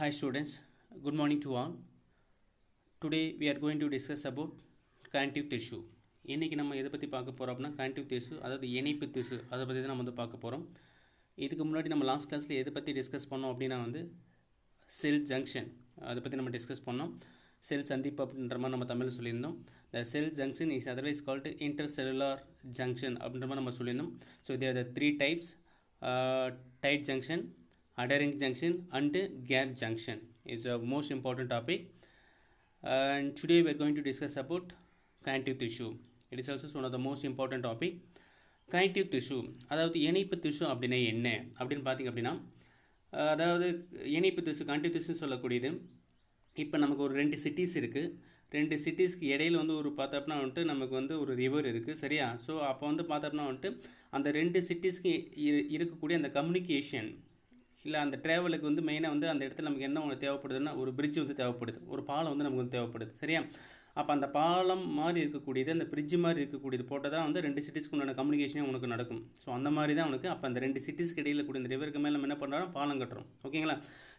Hi students, good morning to all. Today we are going to discuss about connective tissue. இன்றைக்கி நம்ம எதை பற்றி பார்க்க போகிறோம் அப்படின்னா கனெக்டிவ் திசு, அதாவது இணைப்பு திசு, அதை பற்றி தான் நம்ம வந்து பார்க்க போகிறோம். இதுக்கு முன்னாடி நம்ம லாஸ்ட் கிளாஸில் எதை பற்றி டிஸ்கஸ் பண்ணோம் அப்படின்னா செல் ஜங்ஷன் அதை பற்றி நம்ம டிஸ்கஸ் பண்ணோம். செல் சந்திப்பு அப்படின்ற மாதிரி நம்ம தமிழில் சொல்லியிருந்தோம். The cell junction is otherwise called intercellular junction அப்படின்ற மாதிரி நம்ம சொல்லியிருந்தோம். So there the three types: tight junction, adhering junction and gap junction is a most important topic, and today we are going to discuss about connective tissue. It is also one of the most important topic. Connective tissue அதாவது இணைப்பு திசு அப்படின்னா என்ன அப்படின்னு பார்த்திங்க அப்படின்னா, அதாவது இணைப்பு திசு கனெக்டிவ் திசுன்னு சொல்லக்கூடியது. இப்போ நமக்கு ஒரு 2 சிட்டிஸ் இருக்குது. 2 சிட்டிஸ்க்கு இடையில் ஒரு பார்த்தோம்னா நமக்கு ஒரு ரிவர் இருக்குது, சரியா? ஸோ அப்போ பார்த்தோம்னா அந்த 2 சிட்டிஸ்க்கு இருக்கக்கூடிய அந்த கம்யூனிகேஷன் இல்லை அந்த ட்ராவலுக்கு மெயினாக அந்த இடத்துல நமக்கு என்ன ஒன்று தேவைப்படுதுன்னா ஒரு பிரிட்ஜ் தேவைப்படுது, ஒரு பாலம் நமக்கு தேவைப்படுது, சரியா? அப்போ அந்த பாலம் மாதிரி இருக்கக்கூடியது, அந்த பிரிட்ஜ் மாதிரி இருக்கக்கூடியது போட்டால் தான் 2 சிட்டிஸ்க்கு உண்டான கம்யூனிகேஷனே உனக்கு நடக்கும். ஸோ அந்த மாதிரி தான் உனக்கு அப்போ அந்த 2 சிட்டிஸ்க்கு இடையில் கூடிய இந்த ரிவருக்கு மேலே நம்ம என்ன பண்ணுறோம், பாலம் கட்டுறோம், ஓகேங்களா?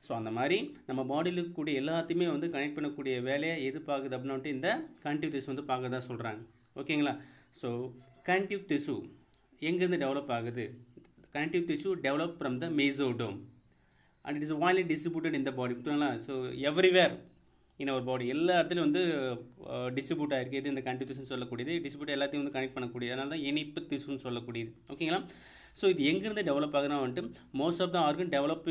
ஸோ அந்த மாதிரி நம்ம பாடியில் இருக்கக்கூடிய எல்லாத்தையுமே கனெக்ட் பண்ணக்கூடிய வேலையை எது பார்க்குது அப்படின்ட்டு இந்த கனெக்டிவ் திசு பார்க்குறதா சொல்கிறாங்க, ஓகேங்களா? ஸோ கனெக்டிவ் திசு எங்கேருந்து டெவலப் ஆகுது? Connective tissue developed from the mesoderm and it is widely distributed in the body. So everywhere in our body எல்லா இடத்துலையும் டிஸ்ட்ரிபியூட் ஆகிருக்கு. இது இந்த கனெக்டிவ் திசுன்னு சொல்லக்கூடியது. டிஸ்ட்ரிபியூட் எல்லாத்தையும் கனெக்ட் பண்ணக்கூடியது, அதனால தான் இணைப்பு திசுன்னு சொல்லக்கூடியது, ஓகேங்களா? ஸோ இது எங்கேருந்து டெவலப் ஆகுதுன்னா most of the organ develop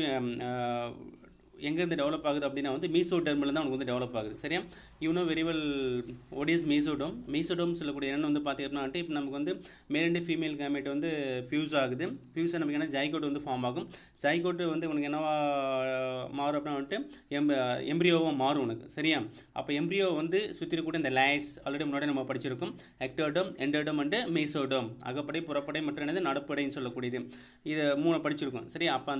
எங்கேருந்து டெவலப் ஆகுது அப்படின்னா மீசோடர்மில் தான் உனக்கு டெவலப் ஆகுது, சரியா? You know very well what is mesoderm. Mesoderm சொல்லக்கூடிய என்னென்னு பார்த்தீங்கன்னா இப்போ நமக்கு male and female gamete fuse ஆகுது. ஃபியூஸை நமக்கு என்ன ஜைகோட் ஃபார்ம் ஆகும். ஜைகோட்டு உனக்கு என்னவா மாறும் அப்படின்னா எம்ப்ரியோவாக மாறும் உனக்கு, சரியா? அப்போ எம்ப்ரியோ சுற்றி இருக்கக்கூடிய இந்த லேஸ் ஆல்ரெடி முன்னாடி நம்ம படிச்சிருக்கோம். எக்டோடோம், எண்டோடோம் அண்டு மீசோடோம், அகப்படை, புறப்படை மற்றும் என்னது நடப்படைன்னு சொல்லக்கூடியது. இதை 3 படிச்சிருக்கோம், சரியா? அப்போ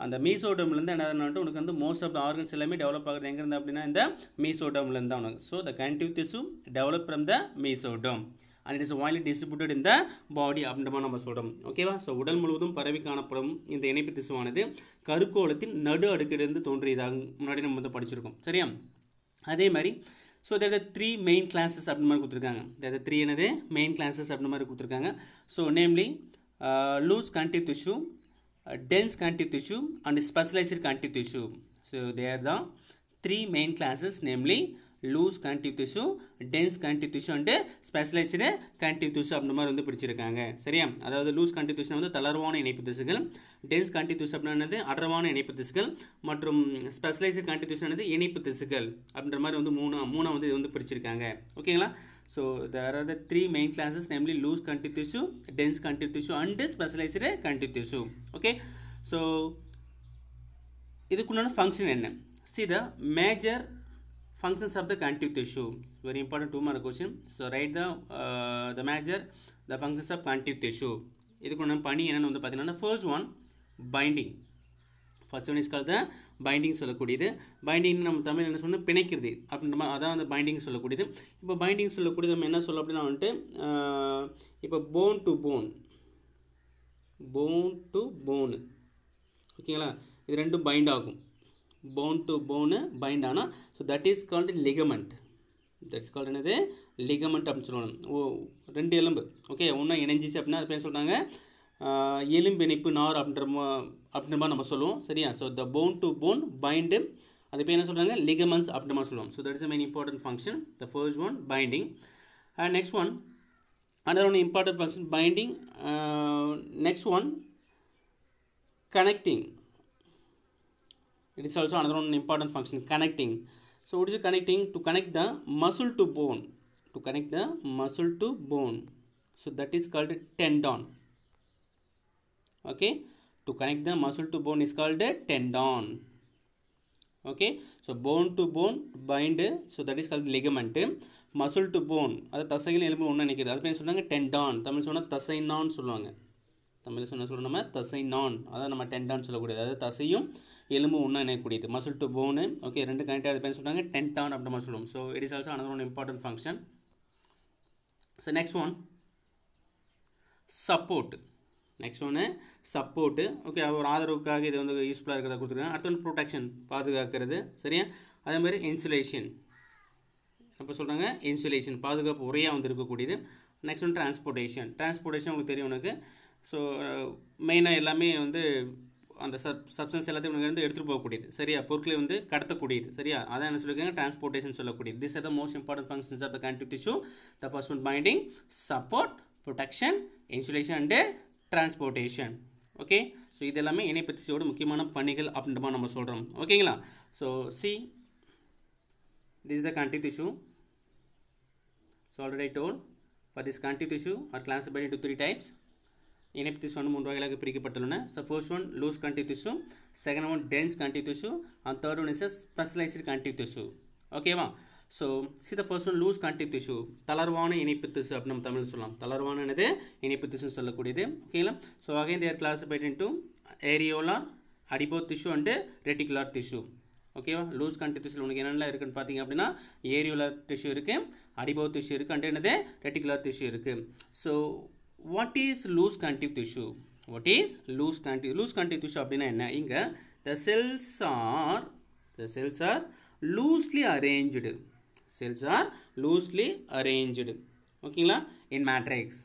அந்த மீசோடம்லேருந்து என்ன உனக்கு மோஸ்ட் ஆஃப் த ஆர்கன்ஸ் எல்லாமே டெவலப் ஆகுறது எங்கேருந்து அப்படின்னா இந்த மீசோடம்லேருந்து தான் உனக்கு. ஸோ த கனெக்டிவ் திசு develop from the mesoderm and it is widely distributed in the body அப்படின்ற மாதிரி நம்ம சொல்கிறோம், ஓகேவா? ஸோ உடல் முழுவதும் பரவி காணப்படும் இந்த இணைப்பு திசுவானது கருக்கோளத்தின் நடு அடுக்கிலிருந்து தோன்றியதாக முன்னாடி நம்ம படிச்சிருக்கோம், சரியா? அதே மாதிரி so there are 3 main classes அப்படி மாதிரி கொடுத்துருக்காங்க. தேர் ஆர் 3 என்னது மெயின் கிளாஸஸ் அப்படி மாதிரி கொடுத்துருக்காங்க. ஸோ நேம்லி லூஸ் கனெக்டிவ் திசு, dense connective tissue and specialized connective tissue. So they are the 3 main classes, namely loose connective tissue, dense connective tissue and specialized connective tissue அப்படின்ற மாதிரி பிரிச்சிருக்காங்க, சரியா? அதாவது லூஸ் கனெக்டிவ் திசு தளர்வான இணைப்பு திசுகள், டென்ஸ் கனெக்டிவ் திசு அப்படின்றது அடர்வான இணைப்பு திசுகள், மற்றும் ஸ்பெஷலைஸ்டு கனெக்டிவ் திசு இணைப்பு திசுகள் அப்படின்ற மாதிரி மூணா இது பிரிச்சிருக்காங்க, ஓகேங்களா? So there are the 3 main classes, namely loose connective tissue, dense connective tissue and specialized connective tissue. Okay, so இதுக்குண்டான function என்ன? See the major functions of the connective tissue. Very important 2-mark question. So write the major the functions of connective tissue. இதுக்குண்டான பணி என்னன்னு பார்த்தீங்கன்னா first one binding. First one is call the binding சொல்லக்கூடியது. Binding நம்ம தமிழ் என்ன சொன்னால் பிணைக்கிறது அப்படின்ற மாதிரி, அதான் அந்த பைண்டிங் சொல்லக்கூடியது. இப்போ பைண்டிங் சொல்லக்கூடியது நம்ம என்ன சொல்ல அப்படின்னா இப்போ போன் டு போனு, ஓகேங்களா? இது ரெண்டும் பைண்ட் ஆகும். போன் டு போனு பைண்ட் ஆனால் so that is called ligament. That's called என்னது லிகமெண்ட் அப்படின்னு சொல்லணும். 2 எலும்பு, ஓகே, ஒன்றா இணைஞ்சிச்சு அப்படின்னா அது பேர் சொல்கிறாங்க எலும்பிணைப்பு நார் அப்படின்ற மாதிரி நம்ம சொல்லுவோம், சரியா? So the phone to phone bind, அது பேர் என்ன சொல்கிறாங்க லிகமெண்ட்ஸ் அப்படின்ற மாதிரி சொல்லுவோம். So that is a main important function. The first one binding, and next one another one important function binding. Next one connecting. It is also another one important function, connecting. So what is connecting? To connect the muscle to bone, to connect the muscle to bone. So that is called tendon. Okay, to connect the muscle to bone is called a tendon. Okay, so bone to bone bind, so that is called ligament. Muscle to bone, அது தசைகள் எலும்பு ஒன்றா நிற்கிறது, அது பேர் சொன்னாங்க டெண்டான். தமிழ் சொன்னால் தசைநான் சொல்லுவாங்க. தமிழ் சொல்கிறோம் நம்ம தசைநான், அதான் நம்ம டெண்டான் சொல்லக்கூடியது. அதாவது தசையும் எலும்பும் ஒன்றா இணையக்கூடியது, muscle to bone. Okay, 2 connect ஆகுது பேர் சொன்னாங்க டென்டான் அப்படின்ற மாதிரி சொல்லுவோம். So it is also another one important function. So next one support. Next ஒன்று சப்போர்ட்டு, ஓகே, ஒரு ஆதரவுக்காக இது வந்து யூஸ்ஃபுல்லாக இருக்கிறத கொடுத்துருக்காங்க. அடுத்து வந்து ப்ரொடெக்ஷன், பாதுகாக்கிறது, சரியா. அதே மாதிரி இன்சுலேஷன், இப்போ சொல்கிறாங்க இன்சுலேஷன், பாதுகாப்பு உரையாக வந்து இருக்கக்கூடியது. நெக்ஸ்ட் ஒன்று டிரான்ஸ்போர்ட்டேஷன் உங்களுக்கு தெரியும் உனக்கு. ஸோ மெயினாக எல்லாமே வந்து அந்த சப்ஸ்டன்ஸ் எல்லாத்தையும் உங்களுக்கு வந்து எடுத்துகிட்டு போகக்கூடியது, சரியா, பொருட்களை வந்து கடத்தக்கூடியது, சரியா. அதான் என்ன சொல்லியிருக்காங்க, டிரான்ஸ்போர்ட்டேஷன் சொல்லக்கூடியது. This are the most important functions of the connective tissue. The first one binding, support, protection, insulation and transportation. Okay, so இது எல்லாமே இணைப்பு திசுவோட முக்கியமான பணிகள் அப்படின்ற மாதிரி நம்ம சொல்கிறோம். ஓகேங்களா. So C, this is the connective tissue. So already I told, for this connective tissue are classified into 3 types. இணைப்பு திசு வந்து 3 வகைகளாக பிரிக்கப்பட்டுள்ளன. So first one loose connective tissue, second one dense connective tissue, and third one is a specialized connective tissue. ஓகேவா. So see the first one loose connective tissue, தளர்வான இணைப்பு திசு அப்படின்னு நம்ம தமிழ் சொல்லலாம். தளர்வானது இணைப்பு திசு சொல்லக்கூடியது. ஓகேங்களா. So again they are classified into areolar, adipose tissue and reticular tissue. ஓகேவா. லூஸ் கனெக்டிவ் டிஷ்யூ உனக்கு என்னென்ன இருக்குன்னு பார்த்தீங்க அப்படின்னா ஏரியோலர் டிஷ்யூ இருக்குது, அடிபோவ் டிஷ்யூ இருக்குது, அண்ட் என்னது ரெட்டிகுலர் டிஷ்யூ இருக்குது. So what is loose connective tissue? What is loose connective tissue அப்படின்னா என்ன? இங்கே the cells are loosely arranged, ஓகேங்களா, in matrix.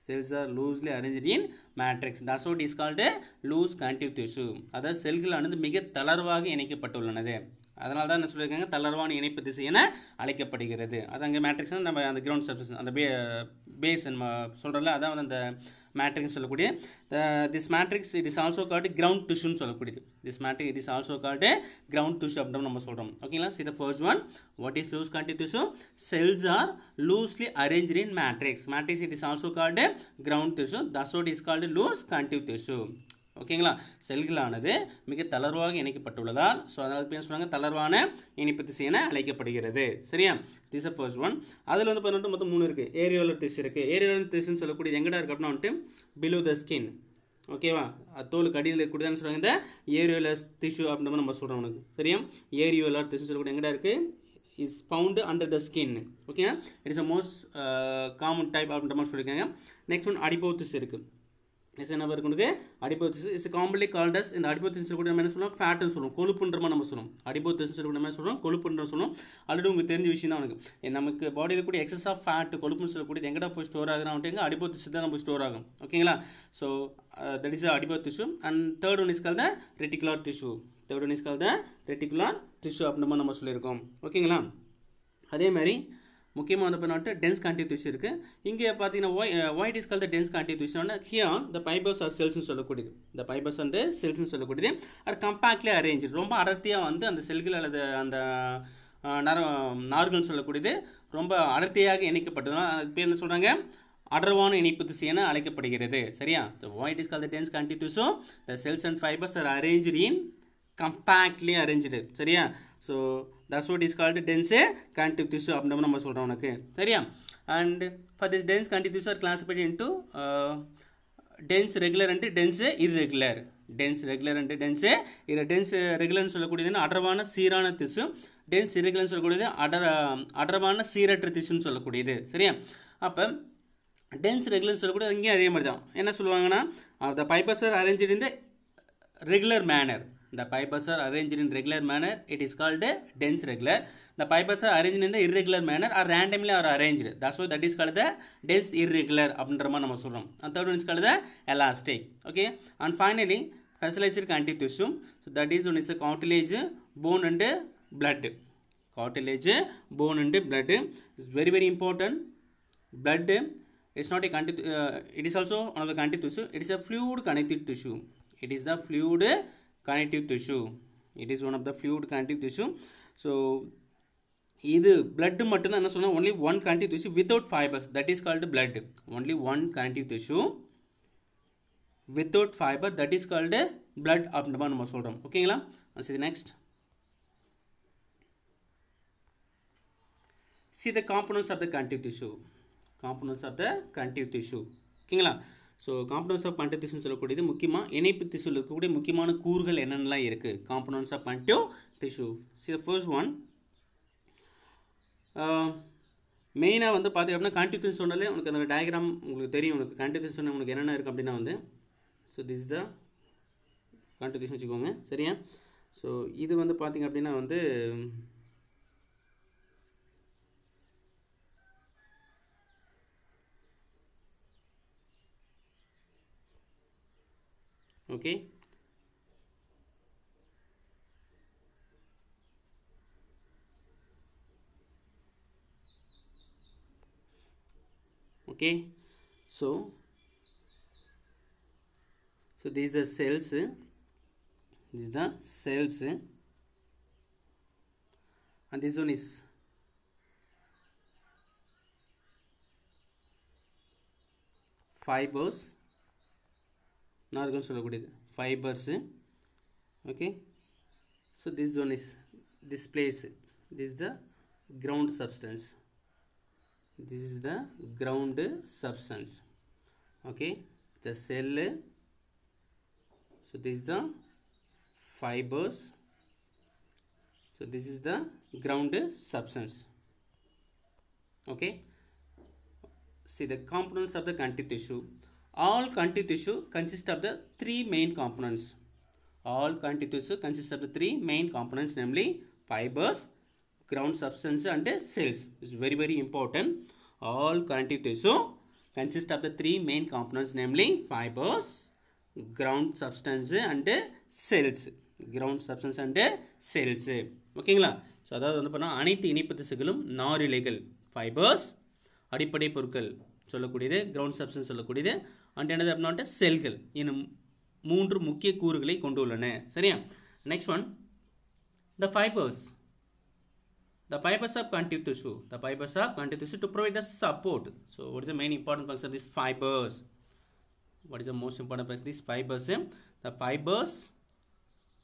Cells are loosely arranged in matrix. That's what is called a loose connective tissue. அதாவது செல்கள் ஆனது மிக தளர்வாக இணைக்கப்பட்டுள்ளனது. அதனால தான் என்ன சொல்லியிருக்காங்க, தளர்வான இணைப்பு திசு என அழைக்கப்படுகிறது. அது அங்கே மேட்ரிக்ஸ் நம்ம அந்த கிரவுண்ட் சப்ஸ்டன்ஸ் அந்த பேஸ் நம்ம சொல்கிறோம்ல, அதான் வந்து அந்த மேட்ரிக்ஸ் சொல்லக்கூடிய this matrix it is also called ground டிஷ்யூன்னு சொல்லக்கூடியது. This matrix it is also called ground tissue அப்படின்னு நம்ம சொல்கிறோம். ஓகேங்களா. See the first one, what is loose connective tissue? Cells are loosely arranged in matrix. Matrix it is also called ground tissue. That's what is called loose connective tissue. ஓகேங்களா. செல்களானது மிக தளர்வாக இணைக்கப்பட்டுள்ளதால் so அதனால் பேர் சொல்லுவாங்க தளர்வான இணைப்பு திசு என அழைக்கப்படுகிறது, சரியா. This is first one. அதில் வந்து பார்த்தீங்கன்னா மொத்தம் 3 இருக்குது. ஏரியோலர் திசு இருக்குது. ஏரியோலர் திசுன்னு சொல்லக்கூடியது எங்கடா இருக்குது அப்படின்னா வந்துட்டு பிலோ த ஸ்கின், ஓகேவா. தோலுக்கு அடியில் இருக்கக்கூடியதான்னு சொல்லுவாங்க இந்த ஏரியோலர் திசு அப்படின்னு நம்ம சொல்கிறோம் உனக்கு, சரியா. ஏரியோலர் திசுன்னு சொல்லக்கூடிய எங்கடா இருக்குது, is found under the skin. Okay, it is the most common type அப்படின்ற மாதிரி சொல்லியிருக்காங்க. நெக்ஸ்ட் ஒன் அடிபோவ் திசு இருக்குது. நெக்ஸ்ட் என்ன இருக்குது, அடிபோவ் திசு இஸ் காமன்லி கால்ட் அஸ். இந்த அடிபோவ் திசு கூட நம்ம என்ன சொல்லுவோம், ஃபேட்னு சொல்லுவோம், கொழுப்புன்ற மாதிரி நம்ம சொல்லுவோம். அடிபோவ் திசு கூட நம்ம சொல்லுவோம், கொழுப்புன்ற சொல்லுவோம். ஆல்ரெடி உங்களுக்கு தெரிஞ்ச விஷயம் தான் உனக்கு. நமக்கு பாடியில் கூட எக்ஸஸ் ஆஃப் ஃபேட் கொழுப்புன்னு சொல்லக்கூடியது எங்கடா போய் ஸ்டோர் ஆகுதுன்னா வந்துட்டு அடிபோவ் திசு தான் நம்ம ஸ்டோர் ஆகும். ஓகேங்களா. ஸோ தட் இஸ் அடிபோவ் திசு. And third one is call the reticular tissue. Reticular tissue அப்படின்னு நம்ம சொல்லியிருக்கோம். ஓகேங்களா. அதே மாதிரி முக்கியமாக வந்து பண்ணிட்டு டென்ஸ் கனெக்டிவ் டிஷ்யூ இருக்குது. இங்கே பார்த்தீங்கன்னா white is call the dense connective டிஷ்யூனா ஹியர் த ஃபைபர்ஸ் ஆர் செல்ஸ்னு சொல்லக்கூடியது. இந்த ஃபைபர்ஸ் அண்ட் செல்ஸ்னு சொல்லக்கூடியது அது கம்பேக்ட்லி அரேஞ்ச், ரொம்ப அடர்த்தியாக வந்து அந்த செல்கள் அல்லது அந்த நார்கள்னு சொல்லக்கூடியது ரொம்ப அடர்த்தியாக இணைக்கப்பட்டதுனால அதுக்கு பேர் என்ன சொல்கிறாங்க, அடர்வான இணைப்பு திசு என அழைக்கப்படுகிறது, சரியா. White is call the dense connective tissue. The cells and fibres are arranged in compactly arranged, சரியா. So that's what is called dense connective tissue அப்படின்னு நம்ம சொல்கிறோம் உனக்கு, சரியா. And for this dense connective tissue are classified into dense regular and dense irregular. dense regular and dense regular சொல்லக்கூடியது அடர்வான சீரான திசு, dense irregular சொல்லக்கூடியது அடர்வான சீரற்ற திசுன்னு சொல்லக்கூடியது, சரியா. அப்போ dense regular சொல்லக்கூடியது இங்கேயும் அதே மாதிரி தான். என்ன சொல்லுவாங்கன்னா the fibers are arranged in the regular manner. The fibers are arranged in regular manner. It is called a dense regular. The fibers are arranged in the irregular manner or randomly are arranged. That's why that is called the dense irregular அப்படின்ற மாதிரி நம்ம சொல்கிறோம். And third one is called the elastic. Okay. And finally, specialized connective tissue. So that is one is a cartilage, bone and blood. Cartilage, bone and blood is very very important. Blood is not a connective. It is also one of the connective tissue. It is a fluid connective tissue. It is the fluid connective tissue. It is one of the fluid connective tissue. So இது blood மட்டும் என்ன சொன்னா only one connective tissue without fibers, that is called blood. Only one connective tissue without fiber, that is called blood அப்படினு நம்ம சொல்றோம். ஓகேங்களா. see the next. See the components of the connective tissue. ஓகேங்களா. So components of connective டிஷ்யூன்னு சொல்லக்கூடியது முக்கியமாக இணைப்பு திசுவில் இருக்கக்கூடிய முக்கியமான கூறுகள் என்னென்னலாம் இருக்குது. Components of connective tissue. See first one மெயினாக வந்து பார்த்திங்க அப்படின்னா கான்டிடியூஷன் சொன்னாலே உனக்கு அந்த டயக்ராம் உங்களுக்கு தெரியும். உனக்கு கான்டிடியூஷன் சொன்னால் உனக்கு என்னென்ன இருக்குது அப்படின்னா வந்து ஸோ திஸ் த கான்டிடியூஷன் வச்சுக்கோங்க சரியா. ஸோ இது வந்து பார்த்திங்க அப்படின்னா வந்து okay. Okay, so these are cells, this is the cells, and this one is fibers, நார்கள் சொல்லக்கூடியது fibers. Okay, so this one is this place, this is the ground substance, this is the ground substance. Okay, the cell, so this is the fibers, so this is the ground substance. Okay, see the components of the connective tissue. All connective tissue consist of the three main components. All connective tissue consist of the three main components, namely fibers, ground substance and cells. It's very very important. All connective tissue consist of the three main components, namely fibers, ground substance and cells. Ground substance and cells. ஓகேங்களா. So அதாவது வந்து பண்ணால் அனைத்து இணைப்பு திசுகளும் நாரிழைகள், fibres அடிப்படை பொருட்கள் சொல்லக்கூடியது, ground substance சொல்லக்கூடியது, அண்ட் என்னது அப்படின்னா செல்கள் இன்னும் மூன்று முக்கிய கூறுகளை கொண்டு உள்ளன சரியா. Next one, the fibers of connective tissue, the fibers of connective tissue to provide the support. So what is the main important function of these fibers? What is the most important function of these fibers? The fibers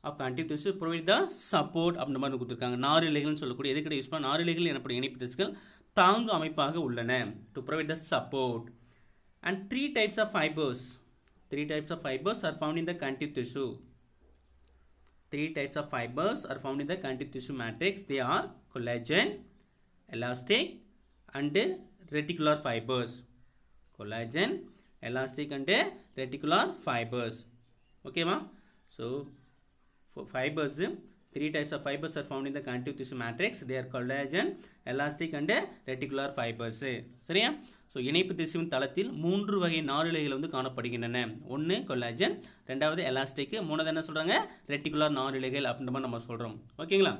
of connective tissue provide the support அப்படின்ற மாதிரி கொடுத்துருக்காங்க. நாரிழைகள்னு சொல்லக்கூடிய எதுக்கிட்ட use பண்ண நாரிழைகள் எனப்படும் இணைப்பு திசுக்கள் தாங்கு அமைப்பாக உள்ளன, to provide the support. And three types of fibers are found in the connective tissue. Three types of fibers are found in the connective tissue matrix. They are collagen, elastic and reticular fibers. Collagen, elastic and reticular fibers. Okay ma. So for fibers, three types of fibers are found in the connective tissue matrix. They are collagen, elastic and reticular fibers. சரியா. So இணைப்பு திசுவின் தளத்தில் மூன்று வகை நாரிழைகள் வந்து காணப்படுகின்றன. ஒன்று கொல்லாஜன், ரெண்டாவது elastic, மூணாவது என்ன சொல்கிறாங்க ரெட்டிகுலர் நாரிழைகள் அப்படின்ற மாதிரி நம்ம சொல்கிறோம். ஓகேங்களா.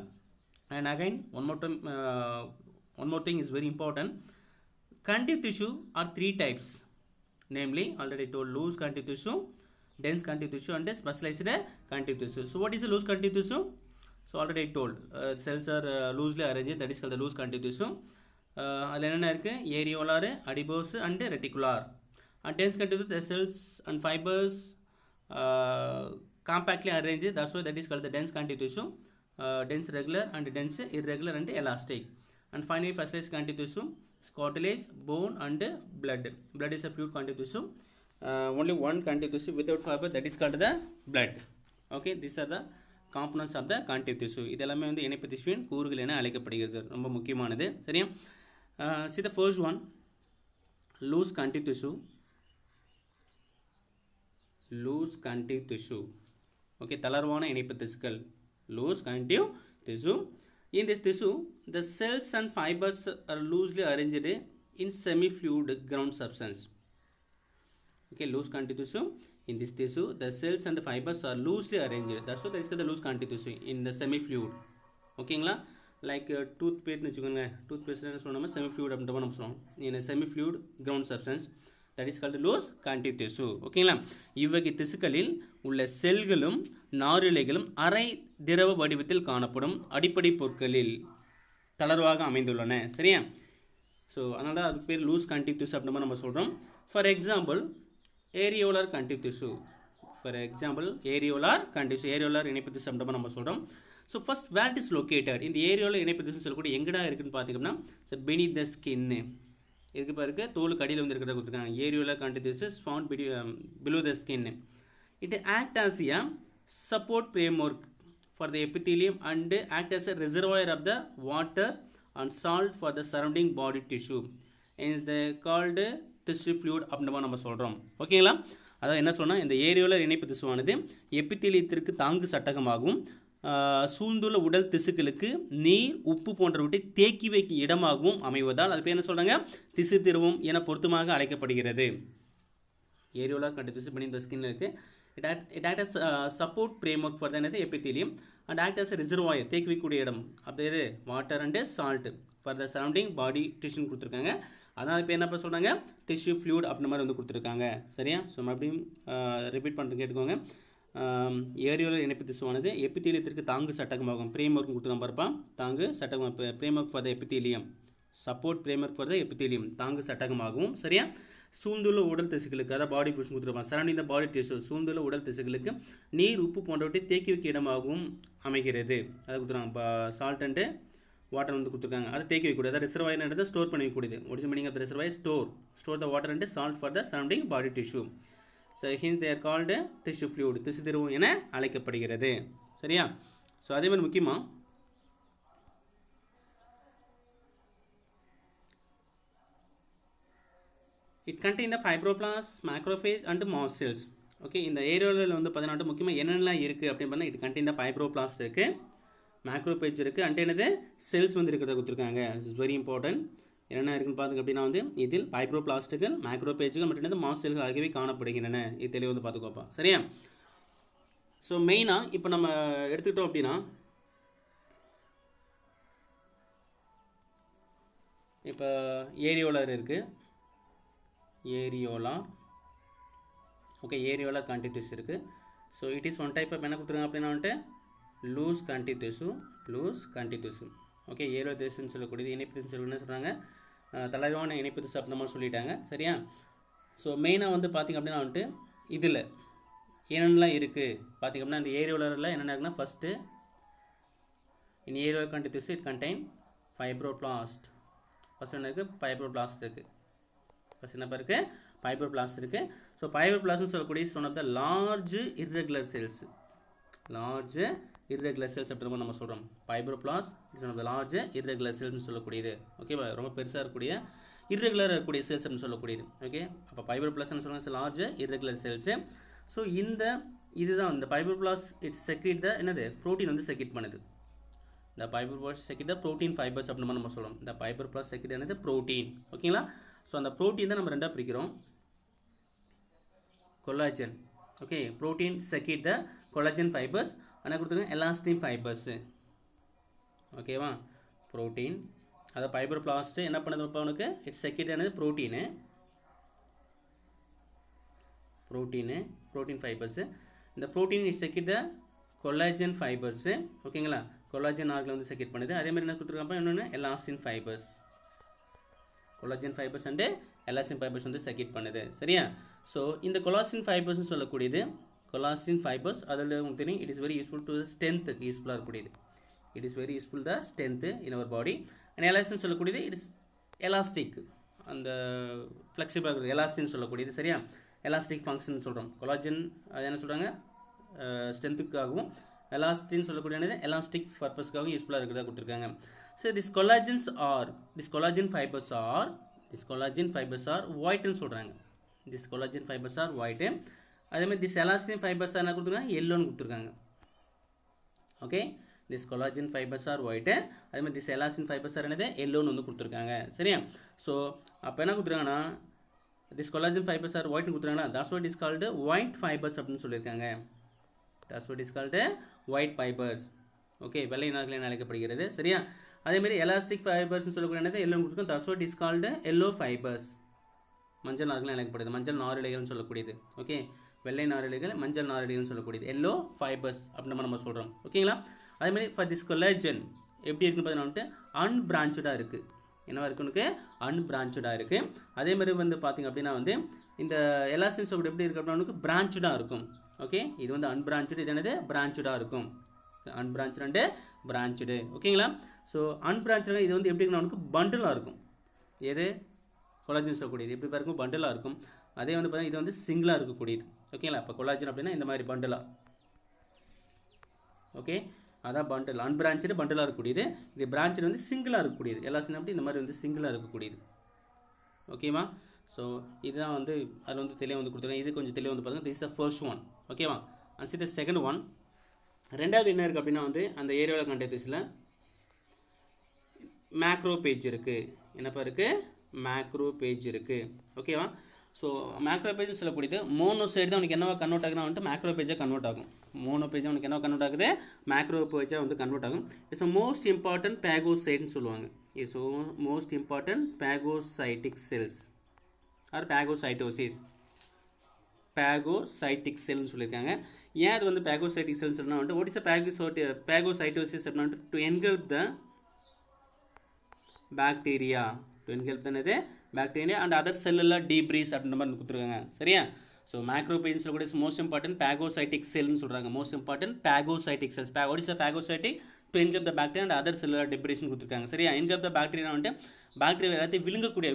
And again one more thing is very important. connective tissue are three types, namely already told loose connective tissue, dense connective tissue and specialized connective tissue. So what is the loose connective tissue? So already told cells are loosely arranged, that is called the loose connective tissue. அதில் என்னென்ன இருக்குது areolar, adipose and reticular. And dense connective the cells and fibers compactly arranged, that's why that is called the dense connective tissue. Dense regular and dense irregular and elastic. And finally specialized connective tissue is cartilage, bone and blood. Blood is a fluid connective tissue. Only one connective tissue without fiber, that is called the blood. Okay, these are the components of the connective tissue. இதெல்லாமே வந்து இணைப்பு திசுவின் கூறுகள் என அழைக்கப்படுகிறது, ரொம்ப முக்கியமானது சரியா. See the first one, loose connective tissue. Loose connective tissue. Okay, தளர்வான இணைப்பு திசுக்கள், loose connective tissue. In this tissue, the cells and fibers are loosely arranged in semi-fluid ground substance. Okay, loose connective tissue. In this tissue, the cells and the fibers are loosely arranged. That's why there is the loose connective tissue in the semi-fluid. ஓகேங்களா. Like tooth பேஸ்ட்னு வச்சுக்கோங்க, tooth paste என்ன சொன்னோம்னா semi fluid அப்படின்ற மாதிரி நம்ம சொல்லுவோம். இந்த semi fluid ground substance, that is called loose connective tissue. ஓகேங்களா. இவ்வகை திசுக்களில் உள்ள செல்களும் நாரிழைகளும் அரை திரவ வடிவத்தில் காணப்படும் அடிப்படை பொருட்களில் தளர்வாக அமைந்துள்ளன சரியா. ஸோ அதனால தான் அதுக்கு பேர் லூஸ் கன்னெக்டிவ் டிஷ்யூ அப்படின்ற மாதிரி நம்ம சொல்கிறோம். For example areolar connective tissue. For example areolar connective tissue, areolar இணைப்பு திசு அப்படின்ற மாதிரி நம்ம சொல்கிறோம். So first where it is located, இந்த ஏரியாவில் இணைப்பு திசுன்னு சொல்லக்கூடிய எங்கடா இருக்குன்னு பார்த்தீங்கன்னா சார் beneath the skin. இதுக்கு பாருங்க தோலுக்கு அடியில் வந்து இருக்கிறத கொடுத்துருக்காங்க. Areolar connective tissue is found below the skin. It act as a support framework for the epithelium and act as a reservoir of the water and salt for the surrounding body tissue is the called tissue fluid அப்படினு நம்ம சொல்றோம். ஓகேங்களா? அதாவது என்ன சொன்னா இந்த areolar இணைப்பு திசுவானது எபித்தீலியத்திற்கு தாங்கு சட்டகமாகவும் சூழ்ந்துள்ள உடல் திசுக்களுக்கு நீர் உப்பு போன்றவற்றை தேக்கி வைக்கும் இடமாகவும் அமைவதால் அது பேர் என்ன சொல்றாங்க திசு திரவம் என பொருத்தமாக அழைக்கப்படுகிறது. ஏரியோலர் கண்டி திசு beneath the skin இருக்கு. It acts as support framework for the epithelium and act as a reservoir தேக்கி வைக்கக்கூடிய இடம். அப்படியே water and salt for the surrounding body tissue கொடுத்துருக்காங்க. அதனால் இப்போ என்ன சொல்கிறாங்க டிஷ்யூ ஃப்ளூயிட் அப்படின்ற மாதிரி வந்து கொடுத்துருக்காங்க. சரியா? ஸோ மறுபடியும் ரிப்பீட் பண்ணுறது கேட்டுக்கோங்க. ஏரியோலர் இணைப்பு திசுவானது எபித்தீலியத்திற்கு தாங்கு சட்டகமாகும். பிரேம்வொர்க் கொடுத்துருக்காங்க பாருப்பா. தாங்கு சட்டகம் framework for the epithelium support framework for the epithelium தாங்கு சட்டகமாகவும். சரியா? சூழ்ந்துள்ள உடல் திசுக்களுக்கு அதாவது பாடி டிஷ்யூ கொடுத்துருப்பாங்க. சரௌண்டிங் த பாடி டிஷ்யூ சூழ்ந்துள்ள உடல் திசுக்களுக்கு நீர் உப்பு போன்றவற்றை தேக்கி வைக்க இடமாகவும் அமைகிறது. அதை கொடுத்துருவாங்க. சால்ட் அண்டு வாட்டர் வந்து கொடுத்துருக்காங்க. அதை தேக்கி வைக்கக்கூடாது. அதாவது ரிசர்வாயர் ஸ்டோர் பண்ணி வைக்கக்கூடியது. What is meaning of the reservoir? Store the water and salt for the surrounding body tissue. So hence they are called tissue fluid திசு திரவம் என அழைக்கப்படுகிறது. சரியா? ஸோ அதே மாதிரி முக்கியமாக it contain the fibroblasts, macrophage and mast cells. Okay, இந்த ஏரியோலரில் வந்து பார்த்தீங்கன்னா முக்கியமாக என்னென்னலாம் இருக்குது அப்படின்னு பண்ணால் it contain the fibroblasts இருக்குது, மேக்ரோபேஜ் இருக்குது, அண்ட் என்னது செல்ஸ் வந்து இருக்கிறத கொடுத்துருக்காங்க. It's very important. என்னென்ன இருக்குன்னு பார்த்துங்க அப்படின்னா வந்து இதில் ஃபைப்ரோபிளாஸ்டுகள், மேக்ரோபேஜுகள் மற்றும் என்னது மாஸ்ட் செல்கள் ஆகியவை காணப்படுகின்றன. இது தெளிவாக வந்து பார்த்துக்கோப்பா. சரியா? ஸோ மெயினாக இப்போ நம்ம எடுத்துக்கிட்டோம் அப்படின்னா இப்போ ஏரியோலர் இருக்குது. ஏரியோலா ஓகே, ஏரியோலா கான்டிடிஸ் இருக்குது. So it is one type of என்ன கொடுத்துருங்க அப்படின்னா வந்துட்டு லூஸ் கான்டிடிஸ். ஓகே, ஏரியோலர் திசுன்னு சொல்லக்கூடியது இணைப்பு திசுன்னு சொல்லி என்ன சொல்கிறாங்க தளர்வான இணைப்பு திசு அப்படின்ற மாதிரி சொல்லிட்டாங்க. சரியா? ஸோ மெயினாக வந்து பார்த்திங்க அப்படின்னா வந்துட்டு இதில் என்னென்னலாம் இருக்குது பார்த்திங்க அப்படின்னா இந்த ஏரியோலரில் என்னென்ன இருக்குன்னா ஃபஸ்ட்டு இன் ஏரியோலர் கான்டிடிஸ் இட் கண்டெயின் ஃபைப்ரோபிளாஸ்ட். ஃபஸ்ட் என்ன இருக்குது? ஃபைப்ரோபிளாஸ்ட் இருக்குது. ஃபஸ்ட் என்ன இருக்குது? ஃபைப்ரோபிளாஸ்ட் இருக்குது. ஸோ ஃபைப்ரோபிளாஸ்ட்னு சொல்லக்கூடிய one of the large irregular cells. அப்படின்ற நம்ம சொல்கிறோம். Fibroblast is one of the large irregular செல்ஸ்னு சொல்லக்கூடியது. ஓகேவா? ரொம்ப பெருசாக இருக்கக்கூடிய இர்ரெகுலராக இருக்கக்கூடிய செல்ஸ் அப்படின்னு சொல்லக்கூடியது. ஓகே, அப்போ ஃபைப்ரோபிளாஸ்ட்னு சொல்லுவாங்க லார்ஜ் இர்ரெகுலர் செல்ஸு. ஸோ இதுதான் இந்த ஃபைப்ரோபிளாஸ்ட் இட்ஸ் செக்ரீட் த என்னது ப்ரோட்டீன் வந்து செக்ரீட் பண்ணுது. இந்த ஃபைப்ரோபிளாஸ்ட் செக்ரீட் த ப்ரோட்டீன் ஃபைபர்ஸ் அப்படின்னு நம்ம சொல்கிறோம். இந்த ஃபைப்ரோபிளாஸ்ட் செக்ரீட் என்னது ப்ரோட்டீன். ஓகேங்களா? ஸோ அந்த ப்ரோட்டீன் தான் நம்ம ரெண்டாக பிரிக்கிறோம். கொலாஜன். ஓகே, ப்ரோட்டீன் செக்ரீட் த கொலாஜன் ஃபைபர்ஸ். ஆனால் கொடுத்துருங்க எலாஸ்டின் ஃபைபர்ஸு. ஓகேவா? ப்ரோட்டீன் அதை ஃபைப்ரோபிளாஸ்ட்டு என்ன பண்ணுது இப்போ அவனுக்கு இட்ஸ் செக்ரீட் என்னது ப்ரோட்டீன் ஃபைபர்ஸு. இந்த protein is secrete the collagen fibres. ஓகேங்களா? கொலாஜன் ஆர்கில் வந்து செக்ரீட் பண்ணுது. அதே மாதிரி என்ன கொடுத்துருக்காப்ப இன்னொன்று elastin fibres. Collagen fibres and elastin fibres வந்து செக்ரீட் பண்ணுது. சரியா? ஸோ இந்த கொலாஜன் ஃபைபர்ஸ்னு சொல்லக்கூடியது கொலாஜன் ஃபைபர்ஸ் அதில் உங்களுக்கு தெரியும் it is very useful to strength. யூஸ்ஃபுல்லாக இருக்கக்கூடியது. It is very useful the strength in our body. And elastin சொல்லக்கூடியது இட் இஸ் எலாஸ்டிக், அந்த ஃப்ளெக்சிபிளாக இருக்குது எலாஸ்டின்னு சொல்லக்கூடியது. சரியா? எலாஸ்டிக் ஃபங்க்ஷன் சொல்கிறோம். கொலாஜன் அது என்ன சொல்கிறாங்க ஸ்ட்ரென்த்துக்காகவும், எலாஸ்டின்னு சொல்லக்கூடியது எலாஸ்டிக் பர்பஸ்க்காகவும் யூஸ்ஃபுல்லாக இருக்கிறதா கொடுத்துருக்காங்க. So this collagen fibres are ஒயிட்னு சொல்கிறாங்க. This collagen fibres are white. அதேமாதிரி திஸ் எலாஸ்டின் ஃபைபர்ஸ் என்ன கொடுத்துருக்காங்க எல்லோன்னு கொடுத்துருக்காங்க. Okay, this collagen fibres are white. அதேமாதிரி திஸ் எலாஸ்டின் ஃபைபர்ஸ் ஆர் என்னது எல்லோன்னு வந்து கொடுத்துருக்காங்க. சரியா? ஸோ அப்போ என்ன கொடுத்துருக்காங்கன்னா திஸ் கொலாஜன் ஃபைபர்ஸ் ஆர் ஒயிட்னு கொடுத்துருக்காங்களா, that's what is called white fibres அப்படின்னு சொல்லியிருக்காங்க. That's what is called white fibres. Okay, வெள்ளை நார்கள் அழைக்கப்படுகிறது. சரியா? அதேமாதிரி எலாஸ்டிக் ஃபைபர்ஸ்னு சொல்லக்கூடிய என்னது எல்லோன்னு கொடுத்துருக்கோம். That's what is called yellow fibres. மஞ்சள் நார்கள் அழைக்கப்படுது. மஞ்சள் நாரிழைகள்னு சொல்லக்கூடியது. ஓகே, வெள்ளை நாரிழைகள், மஞ்சள் நாரிழைகள்னு சொல்லக்கூடியது எல்லோ ஃபைபர்ஸ் அப்படின்னு நம்ம சொல்கிறோம். ஓகேங்களா? அதேமாதிரி ஃபார் திஸ் கொலாஜன் எப்படி இருக்குன்னு பார்த்தீங்கன்னா அன்பிரான்ச்சாக இருக்குது. என்னவா இருக்குன்னு அன்பிரான்ச்சாக இருக்குது. அதேமாதிரி வந்து பார்த்திங்க அப்படின்னா வந்து இந்த எலாஸ்டின் சொல்லக்கூடிய எப்படி இருக்குது அப்படின்னா பிரான்ச்சாக இருக்கும். ஓகே, இது வந்து அன்பிரான்ச்சு, இது என்னது பிரான்ச்சாக இருக்கும். அன்பிரான்ச்சு அண்டு பிரான்ச்சு. ஓகேங்களா? ஸோ அன்பிரான்ச்சாக இது வந்து எப்படி இருக்குன்னா பண்டிலாக இருக்கும். எது கொலாஜன் சொல்லக்கூடியது எப்படி இருக்கும் பண்டிலாக இருக்கும். அதே வந்து பார்த்தீங்கன்னா இது வந்து சிங்கிளாக இருக்கக்கூடியது. ஓகேங்களா? இப்போ கொலாஜன் அப்படின்னா இந்த மாதிரி பண்டிலாக. ஓகே, அதான் பண்டில். அன்பிரான்ச்சு பண்டிலாக இருக்கக்கூடியது. இது பிரான்ச்சு வந்து சிங்கிளாக இருக்கக்கூடியது. எல்லா சின்ன இந்த மாதிரி வந்து சிங்கிளாக இருக்கக்கூடியது. ஓகேவா? ஸோ இதுதான் வந்து அதில் வந்து தெளிவாக வந்து கொடுத்துருக்காங்க. இது கொஞ்சம் தெளிவாக வந்து பாருங்கள். This is the first one. ஓகேவா? And see the second one. ரெண்டாவது என்ன இருக்குது அப்படின்னா வந்து அந்த ஏரியாவில் கண்டெக்டிவ்ஸில் மேக்ரோ பேஜ் இருக்குது. என்னப்பா இருக்குது? மேக்ரோ பேஜ் இருக்குது. ஓகேவா? ஸோ மேக்ரோ பேஜ் சொல்லக்கூடியது மோனோ சைடு தான் உனக்கு என்னவா கன்வெர்ட் ஆகுனா வந்துட்டு மேக்ரோ பேஜாக கன்வெர்ட் ஆகும். மோனோ பேஜாக உனக்கு என்னவா கன்வெர்ட் ஆகுது? மேக்ரோ பேஜாக வந்து கன்வெர்ட் ஆகும். இட்ஸ் மோஸ்ட் இம்பார்ட்டன்ட் பேகோசைட்னு சொல்லுவாங்க. It's most important phagocytic cells are phagocytosis. Phagocytic செல்னு சொல்லியிருக்காங்க. ஏன் அது வந்து பேகோசைட்டிக் செல்ஸ் சொன்னால் வந்துட்டு வாட் இஸ் அ பேகோசைட்டோசிஸ் அப்படின்னா to engulf the bacteria. To engulf தனது bacteria and other cellular debris அப்படின்ற மாதிரி கொடுத்துருக்காங்க. சரியா? ஸோ மேக்ரோ பேஜ் சொல்லக்கூடிய மோஸ்ட் இம்பார்ட்டன்ட் பேகோசைட்டிக் செல்னு சொல்கிறாங்க. Most important phagocytic cells. What is a phagocytic? To engulf the bacteria and other cellular டீப்ரீஸ்னு கொடுத்துருக்காங்க. சரியா? என்கல்ப் த பாக்டீரியா வந்துட்டு பாக்டீரியா எல்லாத்தையும்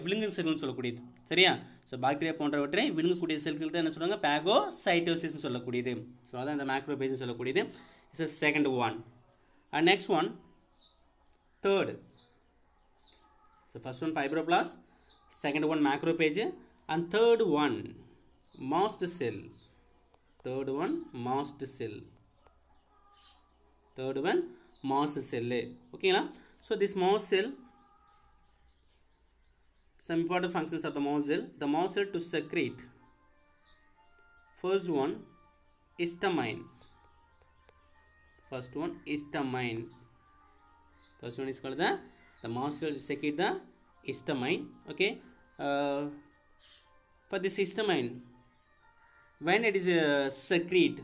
விழுங்கு செல்னு சொல்லக்கூடியது. சரியா? ஸோ பாக்டீரியா போன்றவற்றை விழுங்கக்கூடிய செல்கள் தான் என்ன சொல்கிறாங்க? பேகோசைட்டோசிஸ்னு சொல்லக்கூடியது. ஸோ அதான் இந்த மேக்ரோ பேஜ்னு சொல்லக்கூடியது. It's a second one. And next one third. So first one fibroblast, second one macrophage, and third one mast cell. Third one mast cell. Third one mast cell. Okay na? So this mast cell, some important functions of the mast cell. The mast cell to secrete. First one histamine. First one histamine. First one is called the mast cell secrete the histamine. Okay. For this histamine, when it is secrete,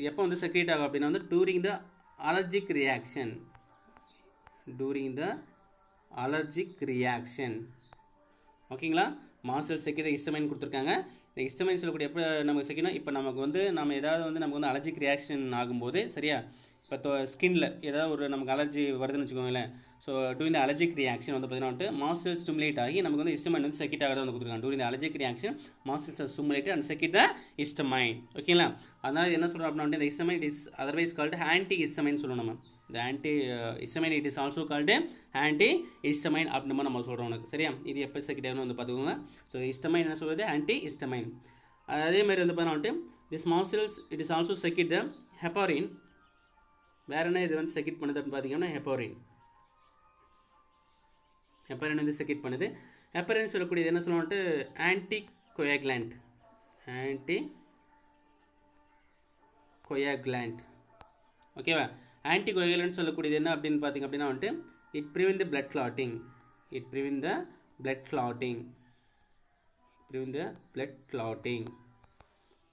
எப்போ வந்து secrete ஆகும் அப்படின்னா வந்து during the allergic reaction. During the allergic reaction. ஓகேங்களா? mast cell secrete the histamine கொடுத்துருக்காங்க. இந்த histamine சொல்லக்கூடிய எப்போ நமக்கு செக்னா இப்போ நமக்கு வந்து நம்ம ஏதாவது வந்து நமக்கு வந்து அலர்ஜிக் ரியாக்ஷன் ஆகும்போது, சரியா? இப்போ ஸ்கின்ல ஏதாவது ஒரு நமக்கு அலர்ஜி வருதுன்னு வச்சுக்கோங்களேன். So touring the allergic reaction வந்து பார்த்தீங்கன்னா வந்துட்டு மாஸ்ட் செல் ஸ்டிமுலேட் ஆகி நமக்கு வந்து ஹிஸ்டமைன் வந்து செக்ரேட் ஆகிறத வந்து கொடுத்துருக்காங்க. During the allergic reaction mast cells stimulate and secrete the histamine. ஓகேங்களா? அதனால் என்ன சொல்கிறோம் அப்படின்னா வந்து இந்த histamine it is otherwise called anti histamine சொல்லுவோம் நம்ம. இந்த anti histamine it is also called anti histamine அப்படின்னு நம்ம சொல்கிறோம் உனக்கு. சரியா? இது எப்போ செக்ரேட் ஆகணும் வந்து பார்த்துக்கோங்க. ஸோ ஹிஸ்டமைன் என்ன சொல்கிறது? Anti histamine. அதே மாதிரி வந்து பார்த்தீங்கன்னா வந்துட்டு this mast cells it is also secrete the heparin. வேறு என்ன இது வந்து செக்ரேட் பண்ணுது அப்படின்னு பார்த்தீங்கன்னா ஹெப்பாரின். ஹெப்பாரின் வந்து செக்ரேட் பண்ணுது. ஹெப்பாரின் சொல்லக்கூடியது என்ன சொல்லுவோம்ட்டு ஆன்டி கோயாகுலண்ட். ஆன்டி கோயாகுலண்ட். ஓகேவா? ஆன்டி கோயாகுலண்ட் சொல்லக்கூடியது என்ன அப்படின்னு பார்த்தீங்க அப்படின்னா வந்துட்டு it prevent the blood clotting. It prevent the blood clotting. Prevent the blood clotting.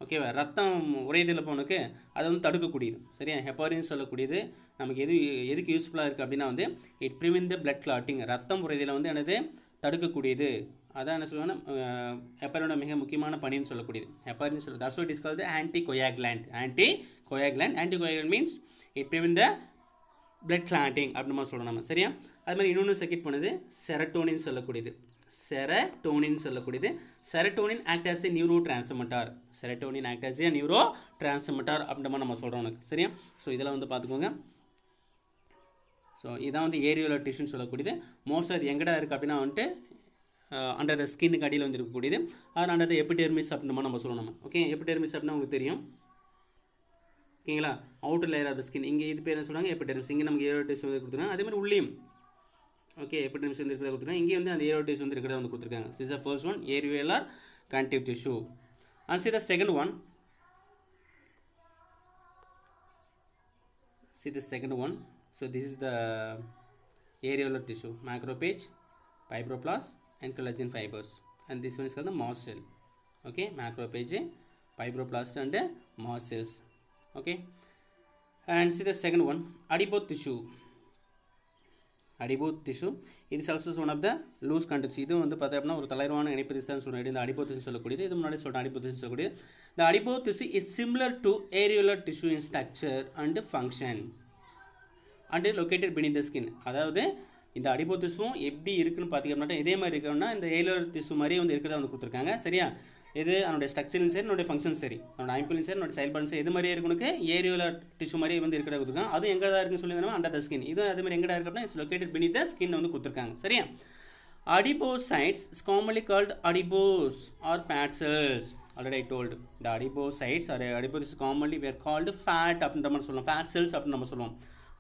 ஓகேவா? ரத்தம் உறையதில் போனுக்கு அதை வந்து தடுக்கக்கூடியது. சரியா? ஹெப்பாரின் சொல்லக்கூடியது நமக்கு எதுக்கு யூஸ்ஃபுல்லாக இருக்குது அப்படின்னா வந்து it prevent the blood clotting. ரத்தம் உறையதில் வந்து என்னது தடுக்கக்கூடியது. அதான் என்ன சொல்லுவாங்கன்னா ஹெப்பாரினோட மிக முக்கியமான பணின்னு சொல்லக்கூடியது. ஹெப்பாரின் சொல்லுறது that's what is called anticoagulant. Anticoagulant. Anticoagulant means it prevent the blood clotting அப்படின்னு மாதிரி சொல்லணும் நம்ம. சரியா? அது மாதிரி இன்னொன்று செக்ரேட் பண்ணுது செரட்டோனின் சொல்லக்கூடியது. செரட்டோனின் சொல்லக்கூடியது. Serotonin act as a neuro transmitter. Serotonin act as a neuro transmitter அப்படின்ற மாதிரி நம்ம சொல்கிறோம் உனக்கு. சரியா? ஸோ இதெல்லாம் வந்து பார்த்துக்கோங்க. ஸோ இதான் வந்து ஏரியோலர் டிஷ்யூன்னு சொல்லக்கூடியது. மோஸ்ட் அது எங்கடா இருக்குது அப்படின்னா வந்துட்டு அண்டர் த ஸ்கின்னுக்கு அடியில் வந்து இருக்கக்கூடியது. அது அண்டர் த எபிடெர்மிஸ் அப்படின்ற மாதிரி நம்ம சொல்லணும் நம்ம. ஓகே? எபிடெர்மிஸ் அப்படின்னா உங்களுக்கு தெரியும். ஓகேங்களா? Outer layer of the skin. இங்கே இது பேர் என்ன சொல்கிறாங்க? எபிடெர்மிஸ். இங்கே நமக்கு ஏரியோலர் டிஷ்யூ வந்து கொடுத்துருக்காங்க. அதே மாதிரி உள்ளேயும் ஓகே எபிடெர்மிஸ் வந்து இருக்கிறத கொடுத்துருக்காங்க. இங்கே வந்து அந்த ஏரியோலர் டிஷ்யூ வந்து இருக்கிறத வந்து கொடுத்துருக்காங்க. So is the first one areolar connective tissue. And see the second one. See the second one. So this is the areolar tissue, macrophage, fibroblast and collagen fibers, and this one is called the mast cell. Okay? Macrophage, fibroblast and mast cells. Okay? And see the second one, adipose tissue. Adipose tissue, it is also one of the loose contents. இது வந்து பார்த்தா ஒரு தளர்வான இணைப்பு தான் சொல்லிட்டு இந்த adipose tissue சொல்லக்கூடியது. இது முன்னாடி சொல்லிட்டு adipose tissue சொல்லக்கூடியது. The adipose tissue is similar to areolar tissue in structure and function and located beneath the skin. அதாவது இந்த adipose tissue எப்படி இருக்குன்னு பார்த்தீங்க அப்படின்னா இதே மாதிரி இருக்கணும்னா இந்த ஏரியோலர் டிஷ்யூ மாதிரியே வந்து இருக்கிறதா வந்து கொடுத்துருக்காங்க. சரியா? இது அதனுடைய ஸ்ட்ரக்சரும் சரி, என்னுடைய ஃபங்க்ஷன் சரி, அதோட அமைப்பும் சரி, என்னோட செயல்பாடும் சரி, எது மாதிரியே இருக்கு உனக்கு ஏரியோலர் டிஷ்யூ மாதிரி வந்து இருக்கிறத கொடுத்துருக்காங்க. அதுவும் எங்கே தான் இருக்குன்னு சொல்லியிருந்தோம், அண்டர் த ஸ்கின். இதுவும் அதே மாதிரி எங்கடா இருக்கு அப்படின்னா it's located beneath the skin வந்து கொடுத்துருக்காங்க. சரியா? Adipocytes is commonly called adipose or fat cells. Already I told the adipocytes or adipose commonly we are called fat அப்படின்ற மாதிரி சொல்லுவோம், fat cells அப்படின்னு நம்ம சொல்லுவோம்.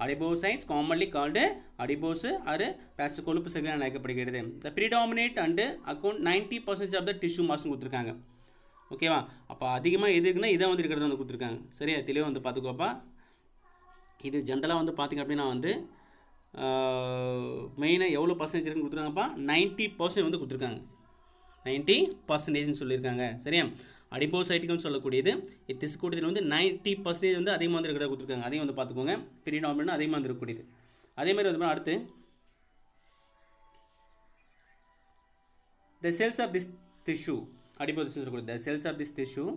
Adipocytes commonly called adipose or fat கொழுப்பு செல்கள் அழைக்கப்படுகிறது. The predominant and account 90% of the tissue mass கொடுத்துருக்காங்க. ஓகேவா? அப்போ அதிகமாக எது இருக்குன்னா இதை வந்து இருக்கிறத வந்து கொடுத்துருக்காங்க. சரியா? தெளிவாக வந்து பார்த்துக்கோப்பா. இது ஜென்ரலாக வந்து பார்த்திங்க அப்படின்னா வந்து மெயினாக எவ்வளோ பர்சன்டேஜ் இருக்குன்னு கொடுத்துருக்காங்கப்பா, 90% வந்து கொடுத்துருக்காங்க. 90% சொல்லியிருக்காங்க. சரியா? அடிபோசைட்டுன்னு சொல்லக்கூடியது திசு கூட்டத்தில் வந்து 90% வந்து அதிகமாக வந்து இருக்கிறத கொடுத்துருக்காங்க. அதையும் வந்து பார்த்துக்கோங்க. பிரிடாமினன்ட் அதிகமாக வந்து இருக்கக்கூடியது. அதே மாதிரி வந்து அடுத்து the cells of this tissue, adipose tissue, the cells of this tissue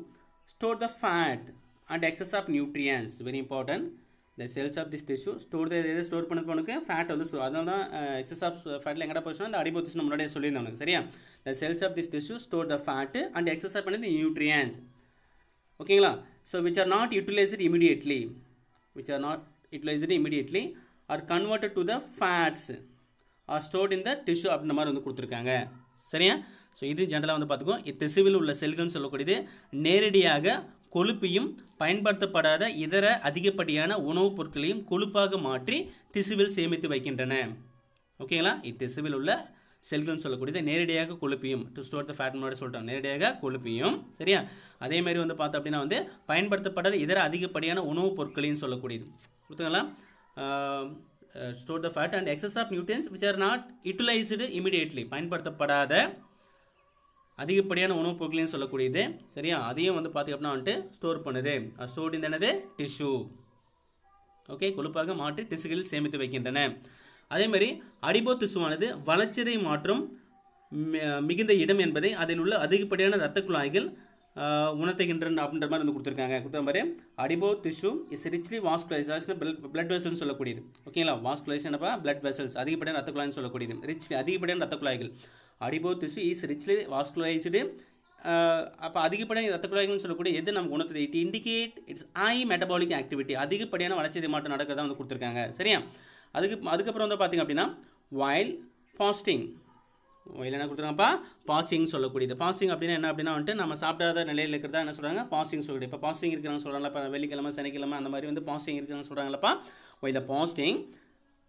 store the fat and excess of nutrients. Very important. The cells of this tissue store the store பண்ணதுக்கு fat வந்து அதனால தான் excess of fatல எங்கடா போச்சுனா அந்த adipose tissue முன்னாடியே சொல்லியிருந்தேன் உங்களுக்கு. சரியா? The cells of this tissue store the fat and excess of nutrients. ஓகேங்களா? So which are not utilized immediately, are converted to the fats are stored in the tissue அப்படின்ற மாதிரி வந்து கொடுத்துருக்காங்க. சரியா? ஸோ இது ஜென்ரலாக வந்து பார்த்துக்கோ. இத்திசுவில் உள்ள செல்கள்னு சொல்லக்கூடியது நேரடியாக கொழுப்பையும் பயன்படுத்தப்படாத இதர அதிகப்படியான உணவுப் பொருட்களையும் கொழுப்பாக மாற்றி திசுவில் சேமித்து வைக்கின்றன. ஓகேங்களா? இத்திசுவில் உள்ள செல்கள்னு சொல்லக்கூடியது நேரடியாக கொழுப்பையும் டு ஸ்டோர் த ஃபேட் முன்னாடி சொல்லிட்டோம், நேரடியாக கொழுப்பையும். சரியா? அதே மாதிரி வந்து பார்த்தோம் அப்படின்னா வந்து பயன்படுத்தப்படாத இதர அதிகப்படியான உணவுப் பொருட்களையும் சொல்லக்கூடியது. கொடுத்துங்களா? store the fat and excess of nutrients which are not utilized immediately, பயன்படுத்தப்படாத அதிகப்படியான உணவுப் பொருட்களையும் சொல்லக்கூடியது. சரியா? அதையும் வந்து பார்த்திங்க அப்படின்னா வந்துட்டு ஸ்டோர் பண்ணுது. ஸ்டோர்ட் இந்த என்னது டிஷ்யூ. ஓகே, கொழுப்பாக மாற்றி திசுகளில் சேமித்து வைக்கின்றன. அதே மாதிரி அடிபோ திசுவானது வளர்ச்சிதை மாற்றும் மிகுந்த இடம் என்பதை அதில் உள்ள அதிகப்படியான இரத்த குழாய்கள் உணர்த்துகின்றன அப்படின்ற மாதிரி வந்து கொடுத்துருக்காங்க. கொடுத்த மாதிரி adipose tissue is richly vascularization blood vessels சொல்லக்கூடியது. ஓகேங்களா? வாஸ்குலைசேஷன் என்னப்பா? பிளட் வெசல்ஸ், அதிகப்படியான ரத்த குழாய்னு சொல்லக்கூடியது. ரிச்லி அதிகப்படியான ரத்த குழாய்கள். Adipose tissue is richly vascularized. அப்போ அதிகப்படியான ரத்த குழாய்கள்னு சொல்லக்கூடிய எது நமக்கு உணர்த்துது? It indicate it's high metabolic activity, அதிகப்படியான வளர்ச்சி மாற்றம் நடக்கிறதா வந்து கொடுத்துருக்காங்க. சரியா? அதுக்கப்புறம் வந்து பார்த்திங்க அப்படின்னா வைல் பாஸ்டிங், என்ன கொடுத்துருக்காங்கப்பா? பாசிங் சொல்லக்கூடியது. பாசிங் அப்படின்னா என்ன அப்படின்னா வந்துட்டு நம்ம சாப்பிடாத நிலையில் இருக்கிறதா என்ன சொல்கிறாங்க? பாசிங் சொல்லக்கூடிய. இப்போ பாசிங் இருக்கிறாங்க சொல்கிறாங்களா? இப்போ வெள்ளிக்கிழமை சனிக்கிழமை அந்த மாதிரி வந்து பாசிங் இருக்கிறாங்க சொல்கிறாங்களப்பா. இந்த fasting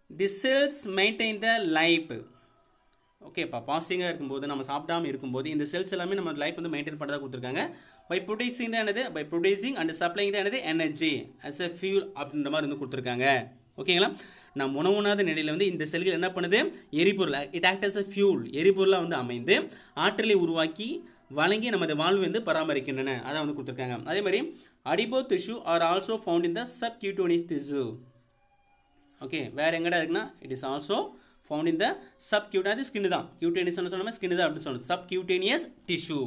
the cells maintain the life. ஓகேப்பா, பாசிங்காக இருக்கும்போது நம்ம சாப்பிடாமல் இருக்கும்போது இந்த செல்ஸ் எல்லாமே நம்ம லைஃப் வந்து மெயின்டைன் பண்ணுறதா கொடுத்துருக்காங்க. பை ப்ரொடியூசிங் தான் என்னது? பை ப்ரொடியூசிங் அண்ட் சப்ளைங் தான் என்னது? எனர்ஜி அஸ் எ ஃபியூல் அப்படின்ற மாதிரி வந்து கொடுத்துருக்காங்க. ஓகேங்களா? நம்ம உணவுணாத நிலையில் வந்து இந்த செல்கள் என்ன பண்ணுது? எரிபொருள், it act as a fuel, எரிபொருளாக வந்து அமைந்து ஆற்றலை உருவாக்கி வழங்கி நமது வாழ்வு வந்து பராமரிக்கின்றன. அதான் வந்து கொடுத்துருக்காங்க. அதே மாதிரி adipose tissue are also found in the subcutaneous tissue. Okay, வேறு எங்கடா இருக்குன்னா it is also found in the subcutaneous, skin தான். கியூட்டேனியஸ் சொன்னால் ஸ்கின் தான் அப்படின்னு சொல்லணும். சப்கியூட்டேனியஸ் டிஷ்யூ,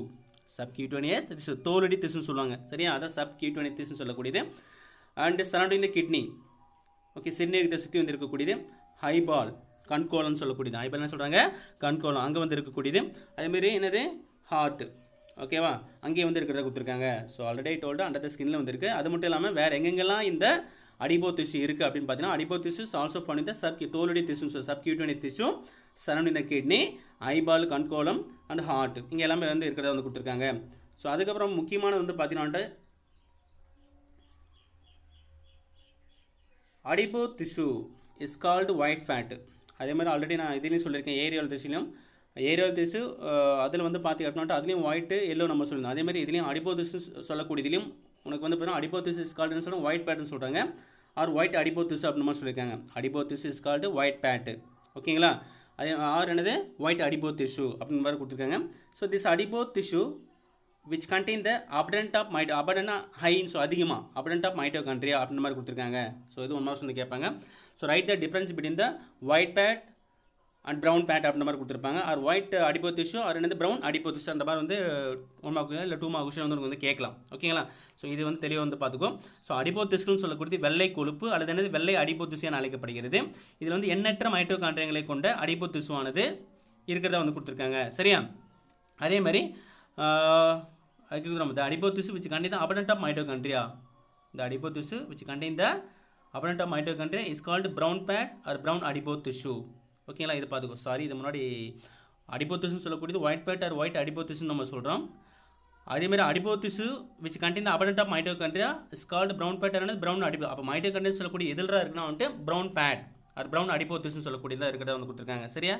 சப்கியூட்டோனியஸ் டிஷ்யூ, தோலடி டிஷ்யூன்னு சொல்லுவாங்க. சரியா? அதான் சப்கியூட்டோனியஸ் டிஷ்யூன்னு சொல்லக்கூடியது. And surrounding the kidney. Okay, சிறுநீரகத்தை சுற்றி வந்து இருக்கக்கூடியது. ஹைபால், கண்கோலம்னு சொல்லக்கூடியது. ஹைபால் என்ன சொல்கிறாங்க? கண்கோலம், அங்கே வந்து இருக்கக்கூடியது. அதேமாரி என்னது? ஹார்ட். ஓகேவா? அங்கேயே வந்து இருக்கிறத கொடுத்துருக்காங்க. So already told under the ஸ்கின்ல வந்து இருக்குது. அது மட்டும் இல்லாமல் வேறு எங்கெங்கெல்லாம் இந்த அடிபோ டிஷ்யூ இருக்குது அப்படின்னு பார்த்தீங்கன்னா adipose tissue also found in the தோலடி tissue, subcutaneous tissue, surrounding the kidney, eyeball, கண்கோலம் அண்ட் ஹார்ட், இங்கே எல்லாமே வந்து இருக்கிறத வந்து கொடுத்துருக்காங்க. ஸோ அதுக்கப்புறம் முக்கியமானது வந்து பார்த்தீங்கன்னா adipose tissue is called white fat. அதே மாதிரி ஆல்ரெடி நான் இதுலேயும் சொல்லியிருக்கேன், ஏரியால் டிஷ்யூ அதில் வந்து பார்த்திங்க அப்படின்னா அதுலேயும் ஒயிட்டு எல்லோ நம்ம சொல்லியிருந்தோம். அதே மாதிரி இதுலேயும் அடிபோ டிஷ்யூ சொல்லக்கூடிய இதுலேயும் உனக்கு வந்து பார்த்தீங்கன்னா அடிபோ டிஷ்யூ இஸ் கால்டுன்னு சொல்லுவோம், ஒயிட் பேட்னு சொல்கிறாங்க. ஆர் ஒயிட் அடிபோ டிஷ்யூ அப்படின்னு மாதிரி சொல்லியிருக்காங்க. Adipose tissue is called white fat. ஓகேங்களா? அதே ஆர் என்னது? ஒயிட் அடிபோ டிஷ்யூ அப்படின்னு மாதிரி கொடுத்துருக்காங்க. So this adipose tissue which contain the abundant of abundant high in so அதிகமாக abundant of mitochondria அப்படின்ற மாதிரி கொடுத்துருக்காங்க. ஸோ இது 1 மார்க்ஸ் வந்து கேட்பாங்க. So write the difference between the white fat and brown fat அப்படின்ற மாதிரி கொடுத்துருப்பாங்க. Or white adipose tissue or என்னது ப்ரௌன் அடிபோ டிஷ்யூ அந்த மாதிரி வந்து 1 மார்க் இல்லை 2 மார்க் கொஸ்டின் வந்து கேட்கலாம். ஓகேங்களா? ஸோ இது வந்து தெளிவாக வந்து பார்த்துக்கோ. ஸோ அடிபோ டிஷ்யூன்னு சொல்லக்கூடியது வெள்ளை கொழுப்பு அல்லது என்னது வெள்ளை அடிபோ டிஷ்யூ என அழைக்கப்படுகிறது. இதில் வந்து எண்ணற்ற மைட்டோகாண்ட்ரியங்களை கொண்ட அடிபோ டிஷ்யூவானது இருக்கிறதா வந்து கொடுத்துருக்காங்க. சரியா? அதே மாதிரி the adipose tissue which contain the abundant of mitochondria. The adipose tissue which contain the abundant of mitochondria is called brown fat or brown adipose tissue. ஓகேங்களா, இது பார்த்துக்கோ. சாரி, இது முன்னாடி adipose tissue சொல்லக்கூடியது white fat or white adipose tissue நம்ம சொல்கிறோம். அதேமாதிரி adipose tissue which contain the abundant of mitochondria is called brown fat or brown adipose. அப்போ mitochondria சொல்லக்கூடிய எதில் இருக்குன்னா வந்துட்டு brown fat or brown adipose tissue சொல்லக்கூடியதாக இருக்கிறத வந்து கொடுத்துருக்காங்க. சரியா,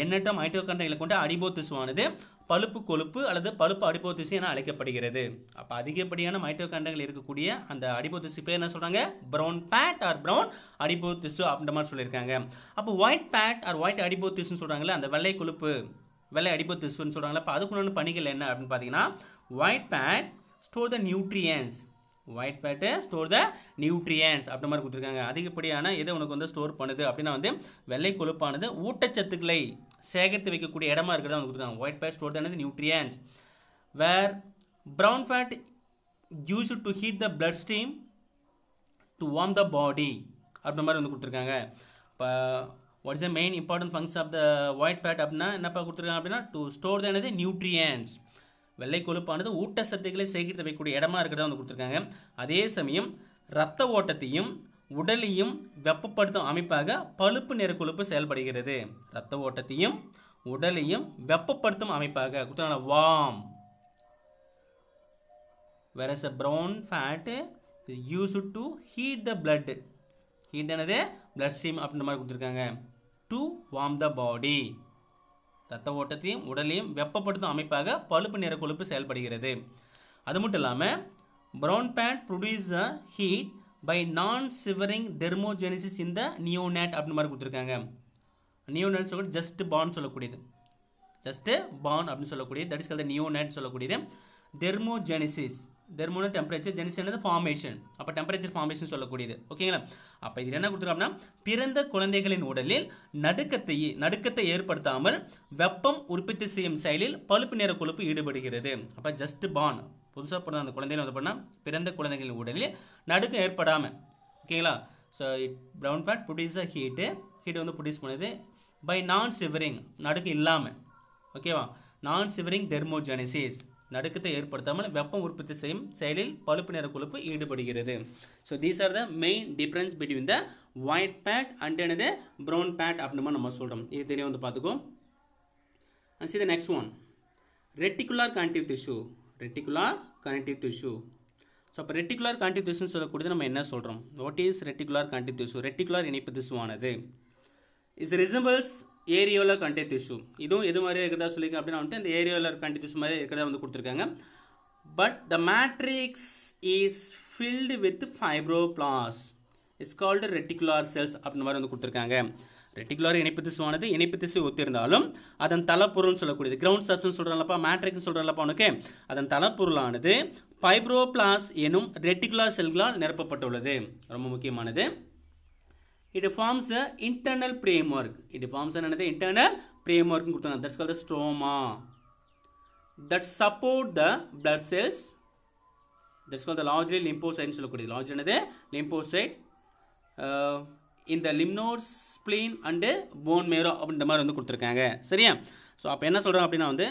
எண்ணற்ற மைட்டோகாண்ட்ரியாவை கொண்ட அடிபோஸ் திசுவானது பழுப்பு கொழுப்பு அல்லது பழுப்பு அடிபோஸ் திசு என அழைக்கப்படுகிறது. அப்போ அதிகப்படியான மைட்டோகாண்ட்ரியாவில் இருக்கக்கூடிய அந்த அடிபோஸ் திசு பேர் என்ன சொல்கிறாங்க? Brown fat or brown adipose திசு அப்படின்ற மாதிரி சொல்லியிருக்காங்க. அப்போ white fat or white adipose திசுன்னு சொல்கிறாங்களே, அந்த வெள்ளை கொழுப்பு வெள்ளை அடிபோஸ் திசுன்னு சொல்கிறாங்களே. அப்போ அதுக்குள்ள பணிகள் என்ன அப்படின்னு பார்த்தீங்கன்னா, white fat store the nutrients. White fat store the nutrients அப்படி மாதிரி கொடுத்துருக்காங்க. அதிகப்படியான எதை உனக்கு வந்து ஸ்டோர் பண்ணுது அப்படின்னா வந்து வெள்ளை கொழுப்பானது ஊட்டச்சத்துக்களை சேகரித்து வைக்கக்கூடிய இடமா இருக்கிறதா வந்து கொடுத்துருக்காங்க. White fat store the nutrients where brown fat use to heat the blood stream to warm the body அப்படி மாதிரி வந்து கொடுத்துருக்காங்க. இப்போ what is the main important function of the white fat அப்படின்னா என்னப்பா கொடுத்துருக்காங்க அப்படின்னா, டு ஸ்டோர் த என்னது நியூட்ரியன்ஸ். வெள்ளை கொழுப்பானது ஊட்டச்சத்துக்களை சேகரித்து வைக்கக்கூடிய இடமா இருக்கிறதா வந்து கொடுத்துருக்காங்க. அதே சமயம் இரத்த ஓட்டத்தையும் உடலையும் வெப்பப்படுத்தும் அமைப்பாக பழுப்பு நிற கொழுப்பு செயல்படுகிறது. இரத்த ஓட்டத்தையும் உடலையும் வெப்பப்படுத்தும் அமைப்பாக கொடுத்துருக்காங்க warm. whereas a brown fat is used to heat the blood. heat என்னது blood stream அப்படின்ற மாதிரி கொடுத்துருக்காங்க. to warm the body. இரத்த ஓட்டத்தையும் உடலையும் வெப்பப்படுத்தும் அமைப்பாக பழுப்பு நிற கொழுப்பு செயல்படுகிறது. அது மட்டும் இல்லாமல் brown fat produce heat by non shivering thermogenesis இந்த நியோனேட் அப்படின்னு மாதிரி கொடுத்துருக்காங்க. நியோனேட் சொல்லக்கூடிய ஜஸ்ட் பார்ன் சொல்லக்கூடியது, ஜஸ்ட் பார்ன் அப்படின்னு சொல்லக்கூடியது, தட் இஸ் கால்ட் நியோனேட் சொல்லக்கூடியது. டெர்மோஜெனிசிஸ், டெர்மோன டெம்பரேச்சர், ஜெனிசிஸ் என்னது ஃபார்மேஷன், அப்போ டெம்பரேச்சர் ஃபார்மேஷன் சொல்லக்கூடியது. ஓகேங்களா, அப்போ இதில் என்ன கொடுத்துருக்காங்கன்னா, பிறந்த குழந்தைகளின் உடலில் நடுக்கத்தை ஏற்படுத்தாமல் வெப்பம் உற்பத்தி செய்யும் செயலில் பழுப்பு நிற கொழுப்பு ஈடுபடுகிறது. அப்போ ஜஸ்ட் பார்ன் புதுசாக பிறந்த அந்த குழந்தைகள் வந்து பண்ணால் பிறந்த குழந்தைகளின் உடலில் நடுக்கம் ஏற்படாமல். ஓகேங்களா, so brown fat produce heat வந்து ப்ரொடியூஸ் பண்ணுது பை நான் சிவரிங், நடுக்கம் இல்லாமல். ஓகேவா, நான் சிவரிங் டெர்மோஜெனிசிஸ், நடுக்கத்தை ஏற்படுத்தாமல் வெப்பம் உற்பத்தி செய்யும் செயலில் பழுப்பு நிற கொழுப்பு ஈடுபடுகிறது. So these are the main difference between the white fat and என்னது ப்ரௌன் ஃபேட் அப்படின்னு நம்ம சொல்கிறோம். இது தெளிவாக வந்து பார்த்துக்கோ. and see the next one, reticular connective tissue. reticular connective tissue. So அப்போ ரெட்டிகுலர் கனெக்டிவ் திசுன்னு சொல்லக்கூடியது நம்ம என்ன சொல்கிறோம்? வாட் இஸ் ரெட்டிகுலர் கனெக்டிவ் திசு? ரெட்டிகுலர் இணைப்பு திசுவானது இஸ் ரிசம்பிள்ஸ் ஏரியோலர் கனெக்டிவ் திசு. இதுவும் எது மாதிரியே இருக்கிறதா சொல்லியிருக்கேன் அப்படின்னா வந்துட்டு இந்த ஏரியோலர் கனெக்டிவ் திசு மாதிரி இருக்கிறதா வந்து கொடுத்துருக்காங்க. But the matrix is filled with fibroblasts is called reticular cells அப்படின்ற மாதிரி வந்து கொடுத்துருக்காங்க. ரெட்டிகுலர் இணைப்பு திசுவானது இணைப்பு திசு ஒத்திருந்தாலும் அதன் தலைப்பொருள்னு சொல்லக்கூடியது கிரவுண்ட் சப்ஸ்டன்ஸ் சொல்கிறல்லப்பா, மேட்ரிக்ஸ் சொல்கிறல்லப்பா உனக்கு, அதன் தலைப்பொருளானது ஃபைப்ரோபிளாஸ் எனும் ரெட்டிகுலர் செல்களால் நிரப்பப்பட்டுள்ளது. ரொம்ப முக்கியமானது. It forms a internal framework. It forms an internal framework. That's called the stroma. That support the blood cells. That's called the largely lymphocyte. Large lymphocyte in the lymph nodes, spleen and bone marrow. அப்படின்ற மாதிரி வந்து கொடுத்துருக்காங்க. சரியா? So அப்போ என்ன சொல்கிறோம் அப்படின்னா வந்து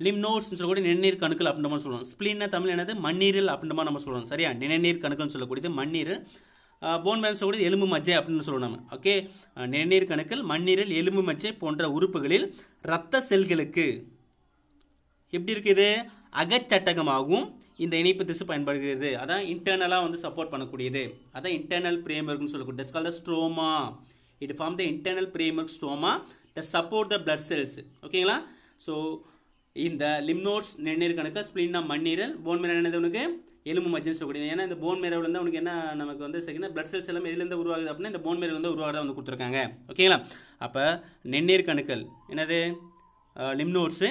லிம் நோட்ஸ் சொல்லக்கூடிய நிணநீர் கணுக்கள் அப்படின்ற மாதிரி சொல்லுவோம். ஸ்ப்ளீன்னா தமிழ் என்னது மண்ணீரல் அப்படின்ற மாதிரி நம்ம சொல்லுவோம். சரியா? நிணநீர் கணுக்கள்னு சொல்லக்கூடியது மண்ணீரல். போன் மேரோ சொல்லக்கூடியது எலும்பு மஜ்ஜை அப்படின்னு சொல்லுவோம் நம்ம. ஓகே, நிணநீர் கணுக்கள், மண்ணீரல், எலும்பு மஜ்ஜை போன்ற உறுப்புகளில் இரத்த செல்களுக்கு எப்படி இருக்குது அகச்சட்டகமாகவும் இந்த இணைப்பு திசு பயன்படுகிறது. அதான் இன்டர்னலாக வந்து சப்போர்ட் பண்ணக்கூடியது. அதான் இன்டர்னல் பிரேம்வொர்க்னு சொல்லக்கூடிய that's called the stroma. It form the internal framework stroma that support the blood cells. ஓகேங்களா, ஸோ இந்த லிம் நோட்ஸ் நிணநீர் கணுக்கள், ஸ்ப்ளீன்னா மண்ணீரல், போன் மேரோ என்னது உனக்கு எலும்பு மஜ்ஜைன்னு சொல்லக்கூடியது. ஏன்னா இந்த போன் மேரோவில் வந்து உனக்கு என்ன நமக்கு வந்து செகண்ட் பிளட் செல்ஸ் எல்லாம் எதுலேருந்து உருவாகுது அப்படின்னா இந்த போன் மேரோவில் வந்து உருவாகிறதா வந்து கொடுத்துருக்காங்க. ஓகேங்களா, அப்போ நிணநீர் கணுக்கள் என்னது லிம் நோட்ஸு,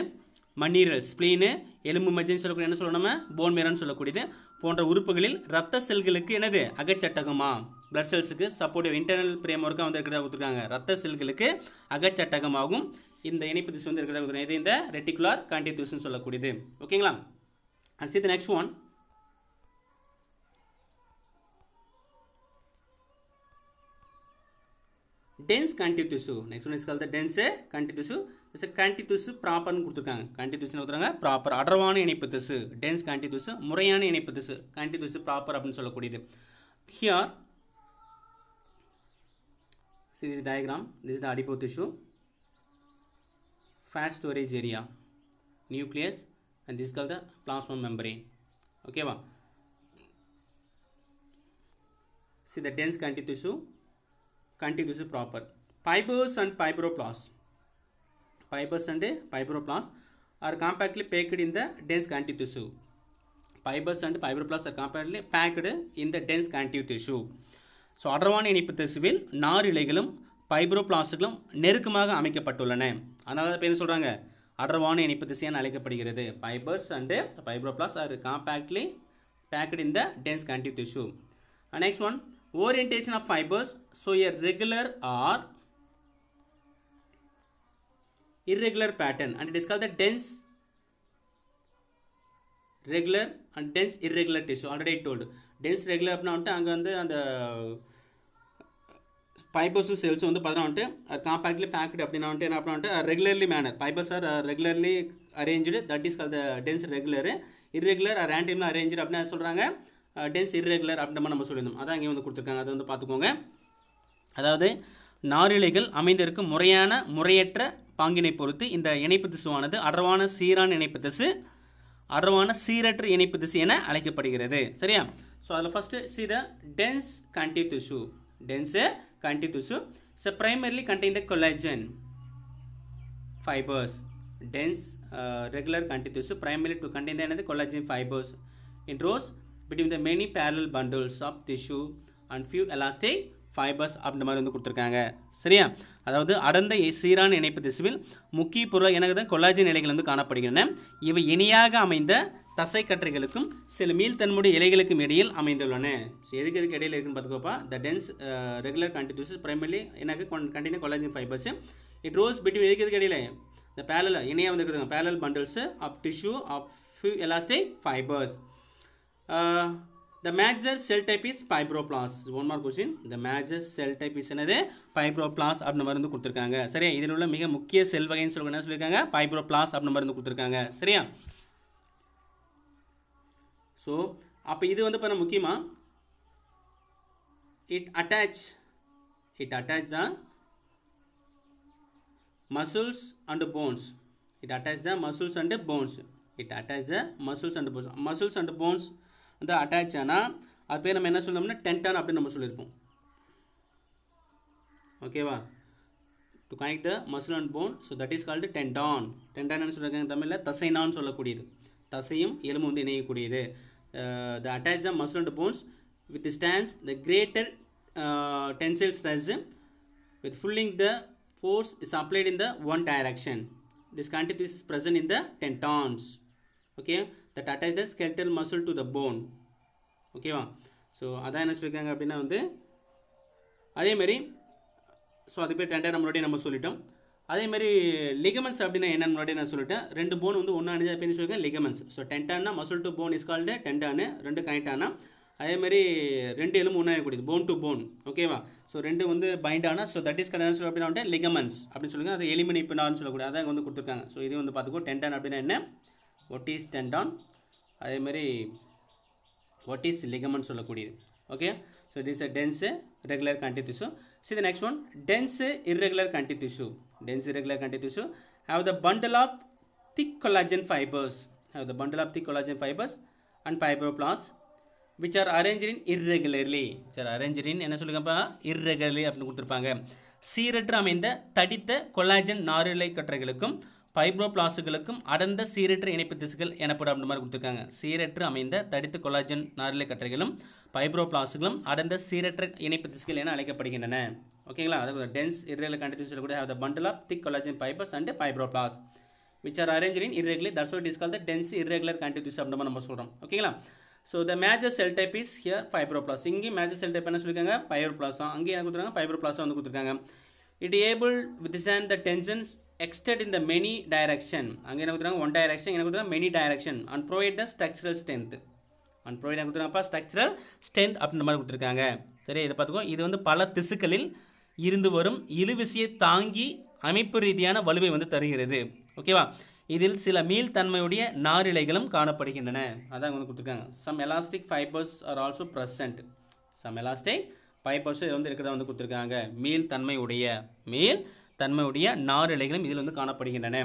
மண்ணீரல், ஸ்ப்ளீனு, எலும்பு மஜ்ஜைன்னு சொல்லக்கூடிய என்ன சொல்லணும் நம்ம போன் மேரோன்னு சொல்லக்கூடியது போன்ற உறுப்புகளில் இரத்த செல்களுக்கு என்னது அகச்சட்டகமா பிளட் செல்ஸுக்கு சப்போர்ட்டிவ் இன்டர்னல் பிரேம்வொர்க்காக வந்து இருக்கிறதா கொடுத்துருக்காங்க. இரத்த செல்களுக்கு அகச்சட்டகமாகும் இந்த இணைப்பு திசு வந்து இருக்கிறதா கொடுத்துருக்காங்க. இது இந்த ரெட்டிகுலர் கனெக்டிவ் திசுன்னு சொல்லக்கூடியது. ஓகேங்களா, and see the next one. dense connective tissue. Next one is called the dense connective tissue. This is connective tissue proper னு கொடுத்திருக்காங்க. connective tissue னு கொடுத்திருக்காங்க proper அடர்வான இணைப்பு திசு dense connective tissue, முறையான இணைப்பு திசு connective tissue proper அப்படினு சொல்லக்கூடியது. Here see this diagram. This is the adipose tissue, fat storage area, nucleus, and this is called the plasma membrane. Okay va? See the dense connective tissue proper. Fibers and fibroblasts. Fibers and fibroblasts are compactly packed in the dense connective tissue. Fibers and fibroblasts are compactly packed in the dense connective tissue. So அடர்வான இணைப்பு திசுவில் நாரிழைகளும் ஃபைப்ரோபிளாஸ்ட்களும் நெருக்கமாக அமைக்கப்பட்டுள்ளன. அதனால தான் என்ன சொல்றாங்க, அடர்வான இணைப்பு திசு என அழைக்கப்படுகிறது. Fibers and fibroblasts are compactly packed in the dense connective tissue. And next one, orientation of fibers show a regular or irregular pattern, and it is called the dense regular and dense irregular tissue. Already I told dense regular அப்படினா வந்து அங்க வந்து அந்த fibers cells வந்து பார்த்தா வந்து compactly packed அப்படினா வந்து என்ன அப்படினா வந்து regularly manner fibers are regularly arranged, that is called the dense regular. Irregular or randomly arranged அப்படினா சொல்றாங்க dense irregular அப்படினு நம்ம சொல்லிருந்தோம். அதான் இங்க வந்து கொடுத்திருக்காங்க, அதை வந்து பாத்துக்கோங்க. அதாவது நாரிழைகள் அமைந்திருக்கும் முறையான முறையற்ற பாங்கினை பொறுத்து இந்த இணைப்பு திசுவானது அடர்வான சீரான இணைப்பு திசு, அடர்வான சீரற்ற இணைப்பு திசு என அழைக்கப்படுகிறது. சரியா? ஸோ அதில் first see the dense connective tissue. Dense connective tissue is primarily contain the collagen fibers. Dense regular connective tissue primarily to contain the collagen fibers in rows between the many parallel bundles of tissue and few elastic fibers அப்படின்ற மாதிரி வந்து கொடுத்துருக்காங்க. சரியா? அதாவது அடர்ந்த சீரான இணைப்பு திசுவில் முக்கிய பொருள் எனக்கு கொலாஜன் இலைகள் வந்து காணப்படுகின்றன. இவை இணையாக அமைந்த தசை கற்றைகளுக்கும் சில மீள்தன்முடைய இலைகளுக்கும் இடையில் அமைந்துள்ளன. எதுக்கு இடையில் இருக்குன்னு பார்த்துக்கோப்பா. The dense regular connective tissue primarily எனக்கு contain collagen fibers. It rows between எதுக்கு இடையில the parallel இணையாக வந்து இருக்கிறது parallel bundles of tissue of few elastic fibers. The major cell type is fibroblast. One more question. The major cell type is another fibroblast அப்படின மாதிரி வந்து கொடுத்திருக்காங்க. சரியா? இதில் உள்ள மிக முக்கிய செல் வகைன்னு சொல்லுங்க என்ன சொல்லிருக்காங்க, fibroblast அப்படின மாதிரி வந்து கொடுத்திருக்காங்க. சரியா? ஸோ அப்போ இது வந்து பண்ண முக்கியமா it attach the muscles and bones. It attach the muscles and bones. It attach the muscles and bones. Muscles and bones வந்து அட்டாச் ஆனால் அது பேர் நம்ம என்ன சொல்லணும்னா டென்டான் அப்படின்னு நம்ம சொல்லியிருப்போம். ஓகேவா? To connect the muscle and bone, so that is called tendon. Tendon என்ன சொல்கிறாங்க தமிழில் தசைனான்னு சொல்லக்கூடியது. தசையும் எலும்பு வந்து இணையக்கூடியது. The attach the muscle and bones withstands the greater tensile stress with pulling the force is applied in the one direction. This connective is present in the tendons. Okay, that attach the skeletal muscle to the bone. Okay va? So அதான் என்ன சொல்லிருக்காங்க அப்படின்னா வந்து அதே மாதிரி so அது பேர் டென்டன் நம்மளோடய நம்ம சொல்லிட்டோம். அதே மாதிரி லிகமெண்ட்ஸ் அப்படின்னா என்னன்னு முன்னாடி நான் சொல்லிட்டேன். ரெண்டு போன் வந்து ஒன்றா அணிஞ்சா அப்படின்னு சொல்லியிருக்கேன் லிகமெண்ட்ஸ். ஸோ டென்டான்னா muscle to bone is called tendon, ரெண்டு கனெக்ட் ஆனால் அதே மாதிரி ரெண்டு எலும்பு ஒன்றா கூடியது போன் டு போன். ஓகேவா? ஸோ ரெண்டு வந்து பைண்ட் ஆனால் ஸோ தட் இஸ் கனெக்ட் அப்படின்னா வந்து லிகமெண்ட்ஸ் அப்படின்னு சொல்லுங்க. அது எலிமினிப்பு நார்னு சொல்லக்கூடிய அதான் வந்து கொடுத்துருக்காங்க. ஸோ இது வந்து பார்த்துக்கோ டென்டான் அப்படின்னா என்ன, வாட் இஸ் டென்டான், அதே மாதிரி வாட் இஸ் லிகமெண்ட் சொல்லக்கூடியது. Okay, so it is a dense regular connective tissue. See the next one, dense irregular connective tissue. Dense irregular connective tissue have the bundle of thick collagen fibers. And fibroblasts which are arranged in irregularly. என்ன சொல்லுங்கப்பா, irregularly அப்படின்னு கொடுத்துருப்பாங்க. சீரற்ற அமைந்த தடித்த collagen நாரிழை கற்றைகளுக்கும் ஃபைப்ரோபிளாஸ்டுகளுக்கும் அடர்ந்த சீரற்ற இணைப்பு திசுகள் எனப்படும் அப்படின்ற மாதிரி கொடுத்துருக்காங்க. சீரற்ற அமைந்த தடித்த கொலாஜன் நாரிழை கற்றைகளும் ஃபைப்ரோபிளாஸ்டுகளும் அடர்ந்த சீரற்ற இணைப்பு திசுகள் என அழைக்கப்படுகின்றன. ஓகேங்களா? அதாவது டென்ஸ் irregular connective tissue கூட have the bundle of thick collagen fibers and fibroblasts which are arranged in irregularly. That's why it is called the dense irregular connective tissue அப்படின்ற நம்ம சொல்றோம். ஓகேங்களா? So the major cell type is here fibroblast. இங்கே major cell type என்ன சொல்லிருக்காங்க, fibroblast. அங்கே என்ன கொடுத்துருக்காங்க, fibroblast வந்து கொடுத்துருக்காங்க. It able withstand the tensions extend in the many direction. அங்கே என்ன கொடுத்துருக்காங்க, one direction, என்ன கொடுத்துருக்காங்க many direction and provide the structural strength. and provide என்ன கொடுத்துருக்காங்க structural strength அப்படின்ற மாதிரி கொடுத்துருக்காங்க. சரி, இதை பார்த்துக்கோ. இது வந்து பல திசுக்களில் இருந்து வரும் இழுவிசையை தாங்கி அமைப்பு ரீதியான வலுவை வந்து தருகிறது. ஓகேவா? இதில் சில மீள்தன்மையுடைய நாரிழைகளும் காணப்படுகின்றன. அதான் வந்து கொடுத்துருக்காங்க. Some elastic fibres are also present. Some elastic fibres இதில் வந்து இருக்கிறத வந்து கொடுத்துருக்காங்க. மீள்தன்மையுடைய நாரிழைகளும் இதில் வந்து காணப்படுகின்றன.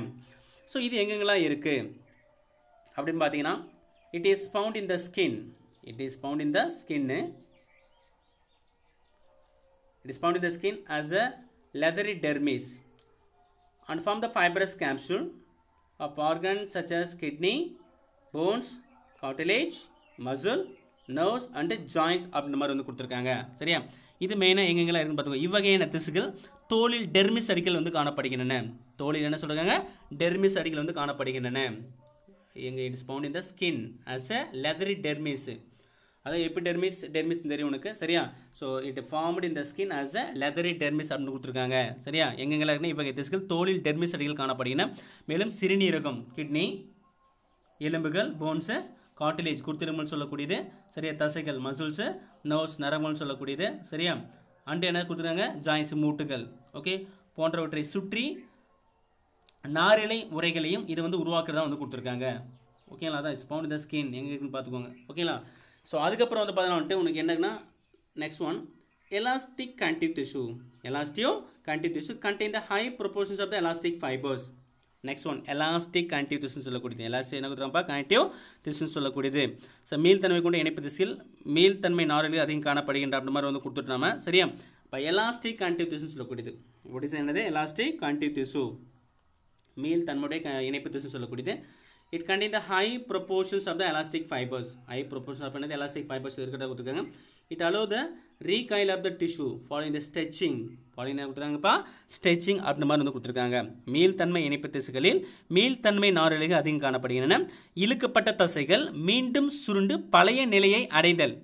ஸோ இது எங்கெங்கெல்லாம் இருக்குது அப்படின்னு பார்த்தீங்கன்னா, it is found in the skin. It is found in the skin as a leathery dermis and from the fibrous capsule of organs such as kidney, bones, cartilage, muscle, nerves and joints அப்படின்ற மாதிரி வந்து கொடுத்துருக்காங்க. சரியா? இது மெயினாக எங்கெங்கெல்லாம் இருக்குன்னு பார்த்துக்கோ. இவ்வகையான திசுகள் தோலில் டெர்மிஸ் அடிகள் வந்து காணப்படுகின்றன. தோலில் என்ன சொல்கிறாங்க? டெர்மிஸ் அடிகள் வந்து காணப்படுகின்றன. எங்கே? It is found in the skin as a leathery dermis. அதாவது எபிடெர்மிஸ் டெர்மிஸ் தெரியும் உனக்கு. சரியா? So it formed in the skin as a leathery dermis அப்படின்னு கொடுத்துருக்காங்க. சரியா? எங்கெங்கெல்லாம் இருக்குன்னா இவ்வகை திசுக்கள் தோலில் டெர்மிஸ் அடிகள் காணப்படுகின்றன. மேலும் சிறுநீரகம், கிட்னி, எலும்புகள், போன்ஸு, கார்டிலேஜ் குருத்தெலும்புன்னு சொல்லக்கூடியது. சரியா? தசைகள், மசில்ஸு, நர்வ்ஸ் நரம்புன்னு சொல்லக்கூடியது. சரியா? அண்டு என்ன கொடுத்துருக்காங்க? ஜாயின்ஸ், மூட்டுகள், ஓகே, போன்றவற்றை சுற்றி நாரிழை உரைகளையும் இது வந்து உருவாக்குறதா வந்து கொடுத்துருக்காங்க. ஓகேங்களா? அதான் it's found in the skin எங்கே இருக்குன்னு பார்த்துக்கோங்க. ஓகேங்களா? ஸோ அதுக்கப்புறம் வந்து பார்த்தீங்கன்னா உனக்கு என்னன்னா next one elastic connective tissue. Connective tissue contain the high proportions of the elastic fibres. Next one elastic connective டிஷ்யூன்னு சொல்லக்கூடியது. எலாஸ்டிக் என்ன கொடுத்துருப்பா? கனெக்டிவ் டிஷ்யூன்னு சொல்லக்கூடியது. ஸோ மீள்தன்மை கொண்ட இணைப்பு திசையில் மீள்தன்மை நாரில் அதிகம் காணப்படுகின்ற அப்படி மாதிரி வந்து கொடுத்துட்டோம். சரியா? இப்போ எலாஸ்டிக் கனெக்டிவ் டிஷ்யூன்னு சொல்லக்கூடியது. what is என்னது? எலாஸ்டிக் கனெக்டிவ் டிஷ்யூ, மீள்தன்மையுடைய இணைப்பு திசு சொல்லக்கூடியது. It contains the high proportions of the elastic fibers. High proportions of the elastic fibers இருக்கிறத கொடுத்துருக்காங்க. It allows the recoil of the tissue following the stretching. என்ன கொடுத்துருக்காங்கப்பா? Stretching அப்படின்ற மாதிரி வந்து கொடுத்துருக்காங்க. மீள்தன்மை இணைப்பு திசுகளில் மீள்தன்மை நாரிழைகள் அதிகம் காணப்படுகின்றன. இழுக்கப்பட்ட தசைகள் மீண்டும் சுருண்டு பழைய நிலையை அடைதல்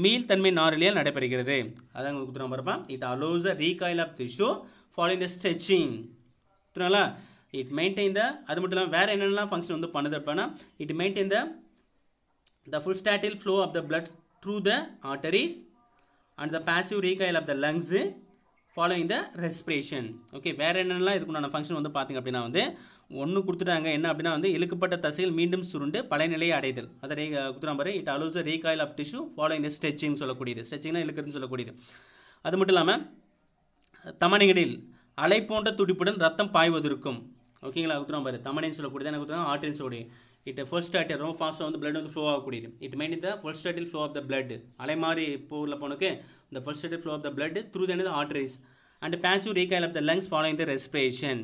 மீள்தன்மை நாரிழையால் நடைபெறுகிறது. அதான் கொடுத்துருவாங்க பாருப்பா. It allows the recoil of tissue following the stretching. புரியுங்களா? இட் மெயின்டைன் த, அது மட்டும் இல்லாமல் வேறு என்னென்னலாம் ஃபங்க்ஷன் வந்து பண்ணுது அப்படின்னா, it maintain the pulsatile flow of the blood through the arteries and the passive recoil of the lungs following the respiration. Okay, வேறு என்னென்னலாம் இதுக்குண்டான ஃபங்க்ஷன் வந்து பார்த்திங்க அப்படின்னா வந்து ஒன்று கொடுத்துட்டாங்க. என்ன அப்படின்னா வந்து இழுக்கப்பட்ட தசைகள் மீண்டும் சுருண்டு பழைய நிலையை அடைதல். அதை கொடுத்துறான் பாரு. It allows the recoil of tissue following the stretching சொல்லக்கூடியது. ஸ்ட்ரெச்சிங்னா இழுக்கிறதுன்னு சொல்லக்கூடியது. அது மட்டும் இல்லாமல் தமனிகளில் அலை போன்ற துடிப்புடன் ரத்தம் பாய்வதற்கும். ஓகேங்களா? கொடுத்துருவோம் பாரு. தமனின்னு சொல்லக்கூடியது என்ன கொடுத்துருவாங்க? ஆர்டரின்னு சொல்லக்கூடிய இட் ஃபர்ஸ்ட் ஸ்டார்டர் ரொம்ப ஃபாஸ்ட்டாக வந்து பிளட் வந்து ஃப்ளோ ஆகக்கூடியது. It main the pulsatile flow of the blood. அலை மாதிரி போகல போனக்கு இந்த pulsatile flow of the blood through the arteries and passive recoil of the lungs following the respiration.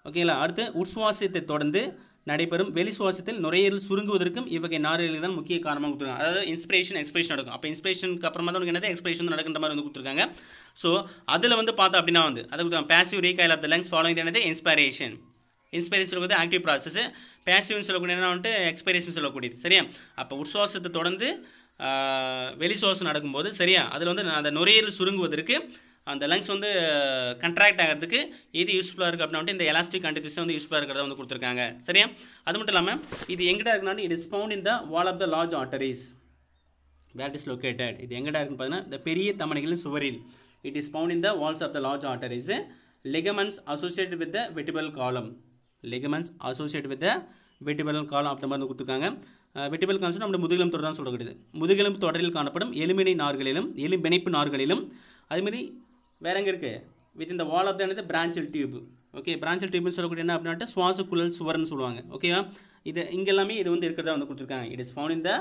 ஓகேங்களா? அடுத்து உட்சுவாசத்தை தொடர்ந்து நடைபெறும் வெளி சுவாசத்தில் நுரையீரல் சுருங்குவதற்கும் இவ்வகை நாரிழைகள் தான் முக்கிய காரணமாக கொடுத்துருக்காங்க. அதாவது இன்ஸ்பிரேஷன் எக்ஸ்பிரேஷன் நடக்கும். அப்போ இன்ஸ்பிரேஷனுக்கு அப்புறமா தான் என்னது எக்ஸ்பிரேஷன் நடக்கின்ற மாதிரி வந்து கொடுத்துருக்காங்க. ஸோ அதில் வந்து பார்த்தோம் அப்படின்னா வந்து அதை கொடுத்தாங்க passive recoil of the lungs following என்னது இன்ஸ்பிரேஷன். இன்ஸ்பிரேஷன் சொல்லக்கூடியது ஆக்டிவ் ப்ராசஸ். பேசிவ்னு சொல்லக்கூடிய என்ன வந்துட்டு எக்ஸ்பிரேஷன் சொல்லக்கூடியது. சரியா? அப்போ உட்சுவாசத்தை தொடர்ந்து வெளி சுவாசம் நடக்கும்போது சரியா அதில் வந்து அந்த நுரையீரல் சுருங்குவதற்கு அந்த லங்ஸ் வந்து கண்ட்ராக்ட் ஆகிறதுக்கு இது யூஸ்ஃபுல்லாக இருக்குது அப்படின்னா இந்த எலாஸ்டிக் கண்டிஷன் வந்து யூஸ்ஃபுல்லாக இருக்கிறத வந்து கொடுத்துருக்காங்க. சரியா? அது மட்டும் இல்லாமல் இது எங்கிட்ட இருக்குன்னா it is found in the wall of the large arteries. Where it is located? இது எங்கிட்ட இருக்குன்னு பார்த்தீங்கன்னா இந்த பெரிய தமனிகளின் சுவரில். It is found in the walls of the large arteries. Ligaments associated with the vertebral column. Ligaments associate with the vertebral column அப்படி மாதிரி கொடுத்துருக்காங்க. வெர்டிபிரல் காலம் நம்ம முதுகெலும்பு தொடர் தான் சொல்லக்கூடியது. முதுகெலும்பு தொடரில் காணப்படும் எலும்பிணை நார்களிலும் எலும்பிணைப்பு நார்களிலும் அதேமாதிரி வேற எங்கே இருக்குது? வித் இந்த wall of the bronchial tube. Okay, bronchial டியூப்னு சொல்லக்கூடிய என்ன அப்படின்னா சுவாச குழல் சுவர்னு சொல்லுவாங்க. ஓகேவா? இது இங்கெல்லாமே இது வந்து இருக்கிறதா வந்து கொடுத்துருக்காங்க. It is found in the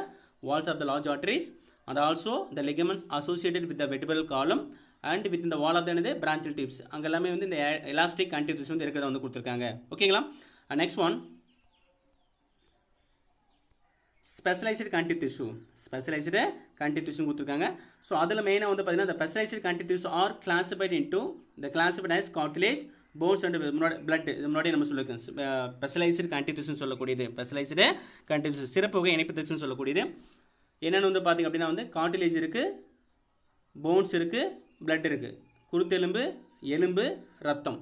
walls of the large arteries and also the ligaments associated with the vertebral column and with இந்த வால் ஆஃப் த பிரான்ச்சல் டியூப்ஸ். அங்கே எல்லாமே வந்து இந்த எலாஸ்டிக் கண்டிஷன்ஸ் வந்து இருக்கிறத வந்து கொடுத்துருக்காங்க. ஓகேங்களா? Next one specialised connective tissue. Specialised connective tissue கொடுத்துருக்காங்க. ஸோ அதில் மெயினாக வந்து பார்த்தீங்கன்னா இந்த specialised connective tissue are classified into the classified as cartilage, bones and blood. இது முன்னாடி நம்ம சொல்லியிருக்கோம். ஸ்பெஷலைஸ்டு கனெக்டிவ் டிஷ்யூன்னு சொல்லக்கூடியது. ஸ்பெஷலைஸ்டு கனெக்டிவ் டிஷ்யூ சிறப்பு வகை இணைப்பு டிஷ்யூன்னு சொல்லக்கூடியது. என்னென்னு வந்து பார்த்திங்க அப்படின்னா வந்து கார்டிலேஜ் இருக்குது, போன்ஸ் இருக்குது, பிளட் இருக்குது, குருத்தெலும்பு, எலும்பு, ரத்தம்.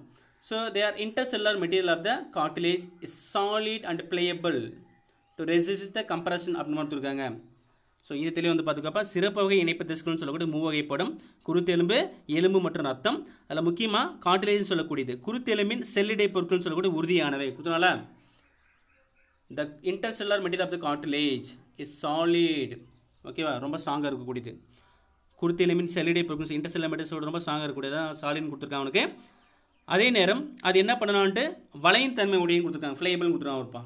So they are intercellular material of the cartilage is solid and pliable to resist the compression அப்படின்னு கொடுத்துருக்காங்க. ஸோ இது தெளிவாக வந்து பார்த்துக்கப்பா சிறப்பு வகை இணைப்பு திசுக்கள்னு சொல்லக்கூடிய மூவகைப்படும் குருத்தெலும்பு எலும்பு மற்றும் ரத்தம். அதில் முக்கியமாக கார்டிலேஜ்னு சொல்லக்கூடியது குருத்தெலும்பின் செல்லிடை பொருட்கள்னு சொல்லக்கூடிய உறுதியானவை. கொடுத்தனால the intercellular material of the cartilage is solid. ஓகேவா, ரொம்ப ஸ்ட்ராங்காக இருக்கக்கூடியது. குருத்தெலும்பின் செல்லிடை பொருட்கள் இன்டர்செல்லுலார் மெட்டீரியல் ரொம்ப ஸ்ட்ராங்காக இருக்கக்கூடியதான் சாலிட்னு கொடுத்துருக்காங்க அவனுக்கு. அதே நேரம் அது என்ன பண்ணலான்ட்டு வளையின் தன்மை உடையும் கொடுத்துருக்காங்க. ஃப்ளைபிள்னு கொடுத்துருக்காங்க ஒருப்பா.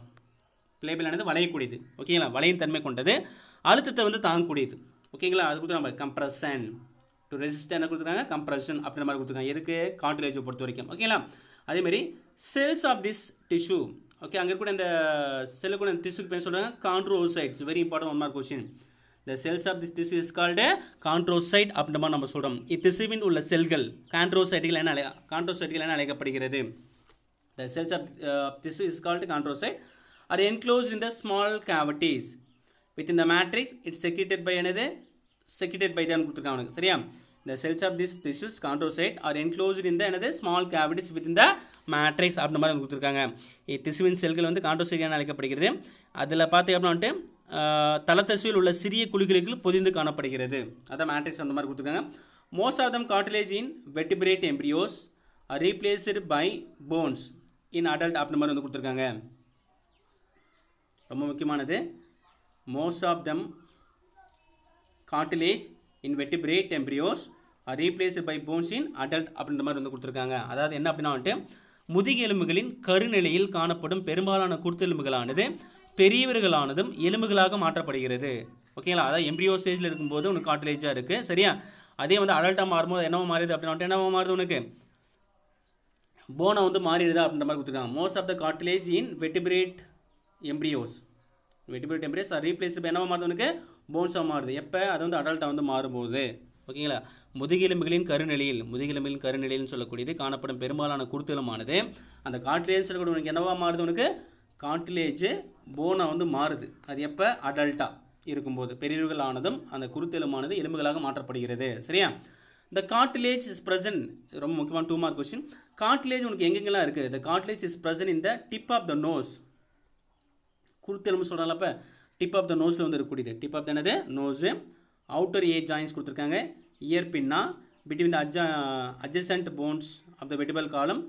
ஃப்ளைபிள் ஆனது வளையக்கூடியது. ஓகேங்களா, வளையின் தன்மை கொண்டது, அழுத்தத்தை வந்து தாங்கக்கூடியது. ஓகேங்களா, அது கொடுத்துருக்காங்க கம்ப்ரஷன் டு ரெசிஸ்ட் என்ன கொடுத்துருக்காங்க கம்ப்ரஷன் அப்படின்ற மாதிரி கொடுத்துருக்காங்க. எதுக்கு கார்டிலேஜை பொறுத்த வரைக்கும். ஓகேங்களா, அதேமாதிரி cells of this tissue. Okay, அங்கே கூட இந்த செல்லு கூட டிஷ்யூக்கு பேர் சொல்கிறாங்க chondrocytes. Very important one mark question. The cells of this tissue is called chondrocyte அப்படின்ற மாதிரி நம்ம சொல்கிறோம். இத்திசுவின் உள்ள செல்கள் கான்ட்ரோசைட்டுகள் என்ன அழைக்கப்படுகிறது. The cells of tissue is called chondrocyte are enclosed in the small cavities within the matrix. It's secreted by another secreted by them கொடுத்துருக்காங்க. சரியா, the cells of this tissue chondrocyte are enclosed in the another small cavities within the matrix அப்படின்ற மாதிரி கொடுத்துருக்காங்க. திசுவின் செல்கள் வந்து கான்ட்ரோசைட் என அழைக்கப்படுகிறது. அதில் பார்த்து அப்படின்ட்டு தளத்தசுவில் உள்ள சிறிய குழிகளுக்கு பொதிந்து காணப்படுகிறது. அதான் மேட்ரிக்ஸ் அந்த மாதிரி கொடுத்துருக்காங்க. Most of them cartilage in vertebrate embryos are replaced by bones in adult அப்படின்ற மாதிரி வந்து கொடுத்துருக்காங்க. ரொம்ப முக்கியமானது, most of them cartilage in vertebrate embryos are replaced by bones in adult அப்படின்ற மாதிரி வந்து கொடுத்துருக்காங்க. அதாவது என்ன அப்படின்னா வந்துட்டு முதுகெலும்புகளின் கருநிலையில் காணப்படும் பெரும்பாலான குருத்தெலும்புகளானது பெரியவர்களானதும் எலும்புகளாக மாற்றப்படுகிறது. ஓகேங்களா, அதாவது எம்பிரியோ ஸ்டேஜில் இருக்கும்போது உனக்கு கார்டிலேஜாக இருக்குது. சரியா, அதே வந்து அடல்ட்டாக மாறும்போது என்னவோ மாறுது அப்படின்னா என்னவோ மாறுது உனக்கு போனை வந்து மாறிடுதா அப்படின்ற மாதிரி கொடுத்துருக்காங்க. Most of the cartilage in vertebrate embryos are replaced by என்னவோ மாறுது உனக்கு போன்ஸாக மாறுது. எப்போ அது வந்து அடல்ட்டாக வந்து மாறும்போது. ஓகேங்களா, முதுகெலும்புகளின் கருநிலையில் சொல்லக்கூடியது காணப்படும் பெரும்பாலான குருத்தெலும்பானது அந்த கார்டிலேஜ் சொல்லக்கூடிய உனக்கு என்னவா மாறுது உனக்கு கார்டிலேஜ் போனை வந்து மாறுது. அது எப்போ அடல்ட்டாக இருக்கும்போது பெரியவர்கள் ஆனதும் அந்த குருத்தெலும்பானது எலும்புகளாக மாற்றப்படுகிறது. சரியா, இந்த கார்டிலேஜ் இஸ் ப்ரெசன்ட். ரொம்ப முக்கியமான 2 மார்க் கொஸ்டின். கார்டிலேஜ் உனக்கு எங்கெங்கெல்லாம் இருக்குது. The cartilage is present in the tip of the nose. குருத்தெலும்பு சொல்கிறாங்களப்ப டிப் ஆஃப் த நோஸில் வந்து இருக்கக்கூடியது. டிப் ஆஃப் த என்னது நோஸு. அவுட்டர் ஏஜ் ஜாயின்ஸ் கொடுத்துருக்காங்க. Ear pinna between the adjacent bones of the vertebral column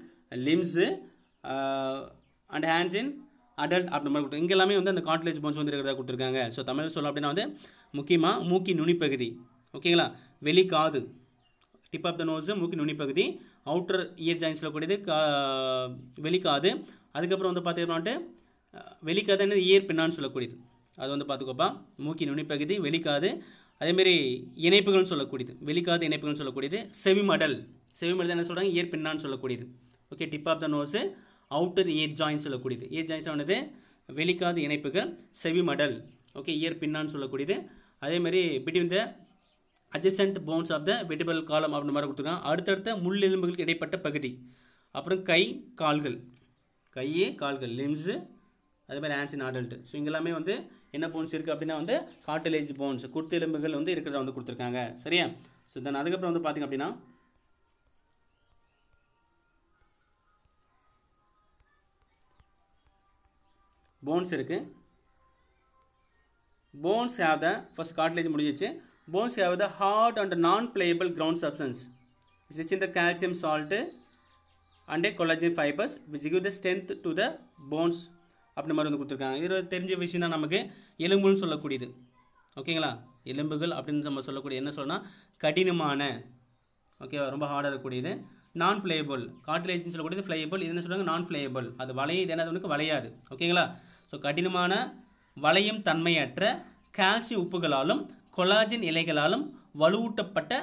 limbs and hands in adult அப்படி மாதிரி கொடுத்து இங்கே எல்லாமே வந்து அந்த கார்டிலேஜ் போன்ஸ் வந்து இருக்கிறதா கொடுத்துருக்காங்க. ஸோ தமிழ் சொல்ல அப்படின்னா வந்து முக்கியமாக மூக்கி நுனிப்பகுதி. ஓகேங்களா, வெளிக்காது டிப் ஆஃப் த நோஸு மூக்கி நுனிப்பகுதி. அவுட்டர் இயர் ஜாயின்ஸில் கூடியது வெளிக்காது. அதுக்கப்புறம் வந்து பார்த்தீங்கன்னா வெளிக்காது என்னது இயர் பின்னான்னு சொல்லக்கூடியது. அது வந்து பார்த்துக்கோப்பா மூக்கி நுனிப்பகுதி வெளிக்காது. அதேமாரி இணைப்புகள்னு சொல்லக்கூடியது வெளிக்காது இணைப்புகள்னு சொல்லக்கூடியது. செவிமடல் என்ன சொல்கிறாங்க இயர் பின்னான்னு சொல்லக்கூடியது. Okay, tip of the nose outer ear joins சொல்லக்கூடியது. இயர் ஜாயின்ஸ் ஆனது வெளிக்காது இணைப்புகள் செவிமடல். ஓகே, இயர் பின்னான்னு சொல்லக்கூடியது. அதேமாதிரி between the adjacent bones of the vertebral column அப்படின்ற மாதிரி கொடுத்துருக்காங்க. அடுத்தடுத்த முள்ளெலும்புகளுக்கு இடைப்பட்ட பகுதி. அப்புறம் கால்கள் லிம்ஸு அதே மாதிரி ஹேண்ட்ஸ் இன் அடல்ட். ஸோ இங்கெல்லாமே வந்து என்ன போன்ஸ் இருக்குது அப்படின்னா வந்து கார்டிலேஜ் போன்ஸ் குருத்தெலும்புகள் வந்து இருக்கிறத வந்து கொடுத்துருக்காங்க. சரியா, ஸோ தென் அதுக்கப்புறம் வந்து பார்த்திங்க அப்படின்னா போன்ஸ் இருக்குது. Bones have the first cartilage முடிஞ்சிச்சு. Bones have the hard and non pliable ground substance rich in the calcium salt and collagen fibres which give the strength to the bones அப்படி மாதிரி வந்து கொடுத்துருக்காங்க. இது தெரிஞ்ச விஷயம் தான் நமக்கு எலும்புன்னு சொல்லக்கூடியது. ஓகேங்களா, எலும்புகள் அப்படின்னு நம்ம சொல்லக்கூடிய என்ன சொல்லணும்னா கடினமான. ஓகேவா, ரொம்ப ஹார்டாக இருக்கக்கூடியது. நான் பிளேயபிள் கார்டிலேஜ்னு சொல்லக்கூடியது ஃப்ளையபிள். இது என்ன சொல்கிறாங்க நான் ஃப்ளையபிள். அது இது என்னது உனக்கு வளையாது. ஓகேங்களா, ஸோ கடினமான வளையும் தன்மையற்ற கால்சியம் உப்புகளாலும் கொலாஜன் இலைகளாலும் வலுவூட்டப்பட்ட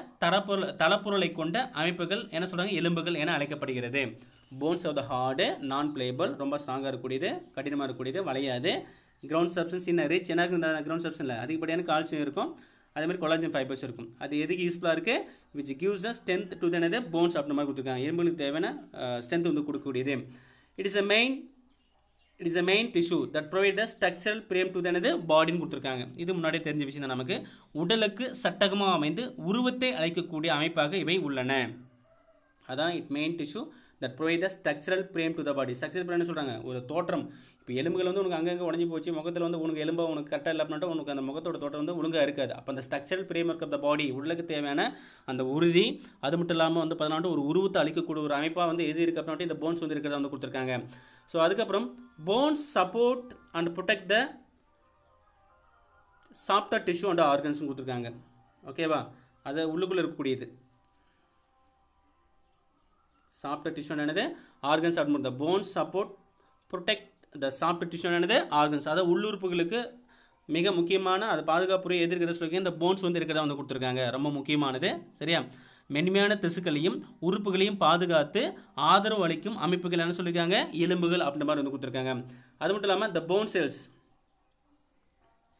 தளப்பொருளை கொண்ட அமைப்புகள் என்ன சொல்கிறாங்க எலும்புகள் என அழைக்கப்படுகிறது. போன்ஸ் ஆஃப் த ஹார்டு நான் பிளேயபிள் ரொம்ப ஸ்ட்ராங்காக இருக்கக்கூடியது கடினமாக இருக்கக்கூடியது வளையாது. கிரவுண்ட் சப்ஸ்டன்ஸ் இன்னும் ரிச் என்ன கிரவுண்ட் சப்ஸ்டன்ஸில் அதிகப்படியான கால்சியம் இருக்கும். அதேமாதிரி கொலாஜன் ஃபைபர்ஸ் இருக்கும். அது எதுக்கு யூஸ்ஃபுல்லாக இருக்குது which gives the strength to தனது போன்ஸ் அப்படின்ற மாதிரி கொடுத்துருக்காங்க. எலும்புகளுக்கு தேவையான ஸ்ட்ரென்த் வந்து கொடுக்கக்கூடியது. It is a main tissue that provide the structural frame to the பாடின்னு கொடுத்துருக்காங்க. இது முன்னாடியே தெரிஞ்ச விஷயம் தான் நமக்கு. உடலுக்கு சட்டகமாக அமைந்து உருவத்தை அளிக்கக்கூடிய அமைப்பாக இவை உள்ளன. அதான் it main tissue that provide the structural frame to the body. Structural ஃப்ரேம்னு சொல்கிறாங்க ஒரு தோற்றம். இப்போ எலும்புகள் வந்து உனக்கு அங்கங்கே உடஞ்சி போச்சு, முகத்தில் வந்து உனக்கு எலும்பு உனக்கு கரெக்டாக இல்லை அப்படின்னா உனக்கு அந்த முகத்தோட தோற்றம் வந்து ஒழுங்காக இருக்காது. அப்போ அந்த structural framework of the body, உடலுக்கு தேவையான அந்த உறுதி, அது மட்டும் இல்லாமல் வந்து பார்த்தீங்கன்னா ஒரு உருவத்தை அளிக்கக்கூடிய ஒரு அமைப்பாக வந்து எது இருக்குது அப்படின்னா இந்த போன்ஸ் வந்து இருக்கிறத வந்து கொடுத்துருக்காங்க. ஸோ அதுக்கப்புறம் bones support and protect the software tissue and organs கொடுத்துருக்காங்க. ஓகேவா, அது உள்ளுக்குள்ளே இருக்கக்கூடியது சாஃப்ட்வேர் டிஷ்யூ என்னது ஆர்கன்ஸ் அப்படின்னு. The bones support protect the software tissue என்னது ஆர்கன்ஸ், அதாவது உள்ளுறுப்புகளுக்கு மிக முக்கியமான அது பாதுகாப்புரை எதிர்க்கிறத சொல்லி இந்த போன்ஸ் வந்து இருக்கிறதா வந்து கொடுத்துருக்காங்க. ரொம்ப முக்கியமானது. சரியா, மென்மையான திசுக்களையும் உறுப்புகளையும் பாதுகாத்து ஆதரவு அளிக்கும் அமைப்புகள் என்ன சொல்லியிருக்காங்க எலும்புகள் அப்படின்ற மாதிரி வந்து கொடுத்துருக்காங்க. அது மட்டும் இல்லாமல் த போன் செல்ஸ்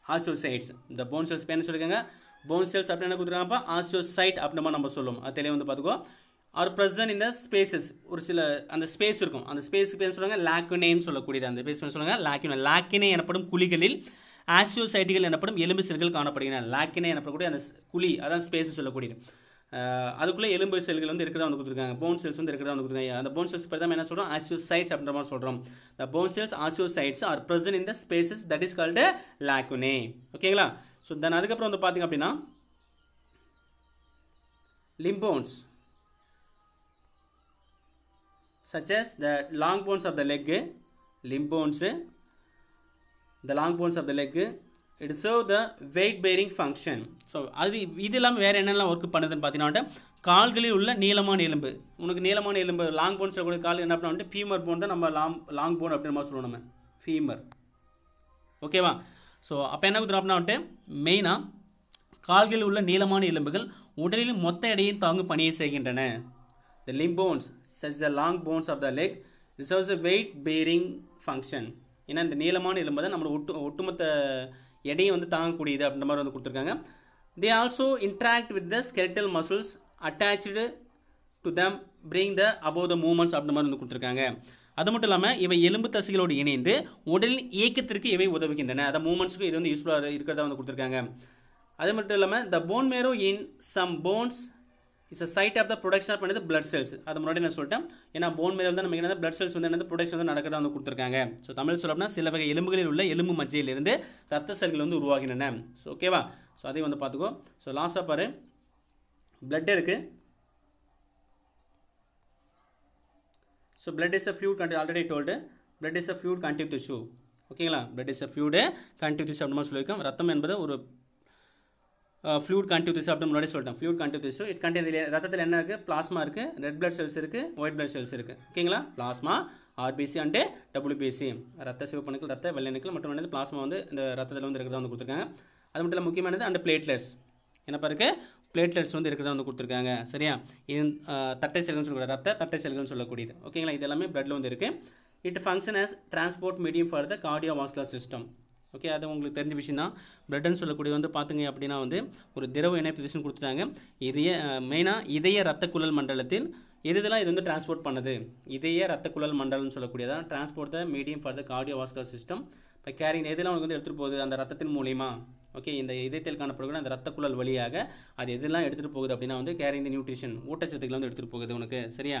ஆஸ்டியோசைட்ஸ், இந்த போன் செல்ஸ் என்ன சொல்லியிருக்காங்க போன் செல்ஸ் அப்படின்னு என்ன கொடுத்துருக்காங்கப்பா ஆஸ்டியோசைட் அப்படின்ற மாதிரி நம்ம சொல்லுவோம். அது தெளிவாக வந்து பார்த்துக்கோ. ஆர் ப்ரெசன்ட் இந்த ஸ்பேசஸ், ஒரு சில அந்த ஸ்பேஸ் இருக்கும், அந்த ஸ்பேஸுக்கு பேர் சொல்லுவாங்க லாக்குனேன்னு சொல்லக்கூடியது. அந்த பேஸ் சொல்லுவாங்க லாக்கினே. லாக்கினே எனப்படும் குழிகளில் ஆஸ்டியோசைட்டுகள் எனப்படும் எலும்பு செல்கள் காணப்படுகின்றன. லாக்கினே எனப்படக்கூடிய அந்த குழி அதான் ஸ்பேஸ் சொல்லக்கூடியது. அதுக்குள்ளே எலும்பு செல்கள் வந்து இருக்கிறதா வந்து கொடுத்துருக்காங்க. போன் செல்ஸ் வந்து இருக்கிறதா வந்து கொடுத்துருக்காங்க. அந்த போன் செல்ஸ் பற்றி என்ன சொல்கிறோம் ஆஸ்டியோசைட்ஸ் அப்படின்ற மாதிரி சொல்கிறோம். The bone cells osteocytes are present in the spaces that is called lacunae. ஓகேங்களா. ஸோ தென் அதுக்கப்புறம் வந்து பார்த்திங்க அப்படின்னா limb bones such as the long bones of the leg, limb bones, the long bones of the leg, it serve the weight bearing function. So அது இது இல்லாமல் வேறு என்னெல்லாம் ஒர்க் பண்ணுதுன்னு பார்த்தீங்கன்னா கால்களில் உள்ள நீளமான எலும்பு, உனக்கு நீளமான எலும்பு லாங் போன் சொல்லக்கூடிய கால் என்ன பண்ணா ஃபீமர் போன் தான் நம்ம லாங் போன் அப்படின்ற மாதிரி சொல்லுவோம் நம்ம ஃபீமர். ஓகேவா. ஸோ அப்போ என்ன கொடுத்துரும் அப்படின்னா மெயினாக கால்களில் உள்ள நீளமான எலும்புகள் உடலில் மொத்த எடையை தாங்கும் பணியை செய்கின்றன. The limb bones, such as the long bones of the leg, reserves a weight bearing function. ஏன்னா இந்த நீளமான எலும்பு தான் நம்ம ஒட்டுமொத்த எடையை வந்து தாங்கக்கூடியது அப்படின்ற மாதிரி வந்து கொடுத்துருக்காங்க. They also interact with the skeletal muscles attached to them, bring the above the movements அப்படின்ற மாதிரி வந்து கொடுத்துருக்காங்க. அது மட்டும் இல்லாமல் இவை எலும்பு தசைகளோடு இணைந்து உடலின் இயக்கத்திற்கு இவை உதவுகின்றன. அந்த மூமெண்ட்ஸுக்கு இது வந்து யூஸ்ஃபுல்லாக இருக்கிறதா வந்து கொடுத்துருக்காங்க. அது மட்டும் இல்லாமல் the bone marrow in some bones is a site of the production of the blood cells. அது முன்னாடி நான் சொல்லிட்டேன். ஏன்னா போன் மேரல் தான் நமக்கு என்ன blood cells வந்து என்ன ப்ரொடக்ஷன் வந்து நடக்கிறதா வந்து கொடுத்துருக்காங்க. ஸோ தமிழ் சொல்லப்போனா சில வகை எலும்புகளில் உள்ள எலும்பு மஜ்ஜையிலிருந்து ரத்த செல்கள் வந்து உருவாகின்றன. ஸோ ஓகேவா. ஸோ அதையும் வந்து பார்த்துக்கோ. ஸோ லாஸ்ட்டாக பாரு பிளட் இருக்குது. So blood is a fluid connective already told blood is a fluid connective tissue. ஓகேங்களா. Blood is a fluid connective tissue அப்படின்னு சொல்லியிருக்கோம். ரத்தம் என்பது ஒரு ஃப்ளூயிட் கண்டிவ் டிஷ்யூ அப்படின்னு முன்னாடி சொல்லிட்டேன். Fluid connective tissue it contain ரத்தத்தில் என்ன இருக்குது பிளாஸ்மா இருக்குது, ரெட் பிளட் செல்ஸ் இருக்குது, ஒயிட் பிளட் செல்ஸ் இருக்குது. ஓகேங்களா. பிளாஸ்மா ஆர்பிசி அண்டு டபிள்யூபிசி ரத்த சிவப்பணுக்கள் ரத்த வெள்ளணுக்கள் மற்றும் வந்து பிளாஸ்மா வந்து இந்த ரத்தத்தில் வந்து இருக்கிறதா வந்து கொடுத்துருக்காங்க. அது மட்டும் இல்லை முக்கியமானது அண்ட் பிளேட்லெட்ஸ் என்னப்பா இருக்குது பிளேட்லெட்ஸ் வந்து இருக்கிறதா வந்து கொடுத்துருக்காங்க. சரியா. இது தட்டை செல்கள்னு சொல்லக்கூடிய ரத்த தட்டை செல்கள்னு சொல்லக்கூடியது. ஓகேங்களா. இது எல்லாமே பிளட்டில் வந்து இருக்குது. It function as transport medium for the cardiovascular system. Okay, அது உங்களுக்கு தெரிஞ்ச விஷயம் தான். பிளட்னு சொல்லக்கூடியது வந்து பார்த்துங்க அப்படின்னா வந்து ஒரு திரவ இணைப்பு திசுன்னு கொடுத்துட்டாங்க. மெயினாக இதய ரத்த குழல் மண்டலத்தில் இதெல்லாம் இது வந்து டிரான்ஸ்போர்ட் பண்ணுது. இதய ரத்த குழல் மண்டலம்னு சொல்லக்கூடியதான் transport the medium for the cardiovascular system. இப்போ கேரிங் எதெல்லாம் உங்களுக்கு வந்து எடுத்துகிட்டு போகுது அந்த ரத்தத்தின் மூலிமா. ஓகே, இந்த இதயத்தில் காணப்படக்கூடிய அந்த ரத்த குழல் வழியாக அது எதெல்லாம் எடுத்துகிட்டு போகுது அப்படின்னா வந்து கேரிங் த நியூட்ரிஷன் ஊட்டச்சத்துக்கள் வந்து எடுத்துகிட்டு போகுது உனக்கு. சரியா.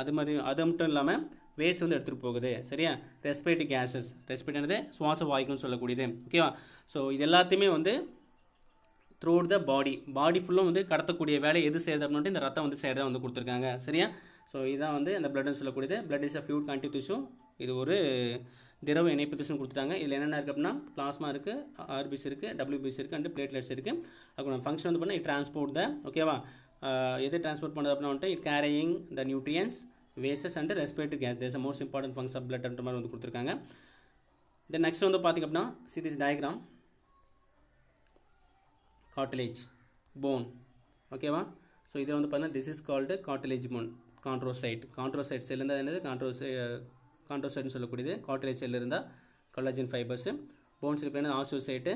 அது மாதிரி அது மட்டும் இல்லாமல் வேஸ்ட் வந்து எடுத்துகிட்டு போகுது. சரியா. ரெஸ்பிரேட்டரி கேஸஸ் ரெஸ்பிரேட்டரி சுவாச வாயுக்கள்னு சொல்லக்கூடியது. ஓகேவா. ஸோ இது எல்லாத்தையுமே வந்து த்ரூ த பாடி ஃபுல்லும் வந்து கடத்தக்கூடிய வேலை எது செய்யுது அப்படின்ட்டு இந்த ரத்தம் வந்து செய்கிறதா வந்து கொடுத்துருக்காங்க. சரியா. ஸோ இதுதான் வந்து அந்த பிளட்னு சொல்லக்கூடியது. Blood is a fluid connective tissue. இது ஒரு திரவ இணைப்பு திசுன்னு கொடுத்துட்டாங்க. இதில் என்னென்ன இருக்குது அப்படின்னா பிளாஸ்மா இருக்குது, ஆர்பிசி இருக்குது, டபிள்யூபிசி இருக்குது அண்ட் பிளேட்லெட்ஸ் இருக்குது. அதுக்கு ஃபங்க்ஷன் வந்து பண்ணால் இட் டிரான்ஸ்போர்ட் த ஓகேவா எது டிரான்ஸ்போர்ட் பண்ணுறது அப்படின்னா வந்துட்டு இட் கேரியிங் த நியூட்ரியன்ஸ் வேசஸ் and respiratory gas. There's a most important function of blood அப்படின்ற மாதிரி வந்து கொடுத்துருக்காங்க. தென் நெக்ஸ்ட் வந்து பார்த்திங்க அப்படின்னா see this diagram cartilage bone. ஓகேவா. ஸோ இதில் வந்து பார்த்தீங்கன்னா this is called cartilage bone. கான்ட்ரோசைட் செல் இருந்தால் என்னது கான்ட்ரோசைட்னு சொல்லக்கூடியது. கார்டிலேஜ் செல் இருந்தால் கொலாஜன் ஃபைபர்ஸு. போன் செல் பேர் ஆஸ்டியோசைட்டு.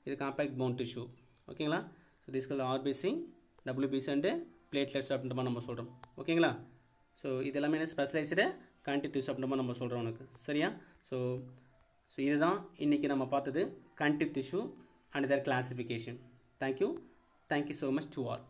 இது காம்பேக்ட் போன் டிஷ்யூ. ஓகேங்களா. So this call RBC WBC and platelets அப்படின்ற மாதிரி நம்ம சொல்கிறோம். ஓகேங்களா. ஸோ இது எல்லாமே என்ன ஸ்பெஷலைஸ்டு கண்டிவ் டிஷ்யூ அப்படின்ற மாதிரி நம்ம சொல்கிறோம் உனக்கு. சரியா. ஸோ இதுதான் இன்றைக்கி நம்ம பார்த்தது connective tissue and their classification. Thank you so much to all.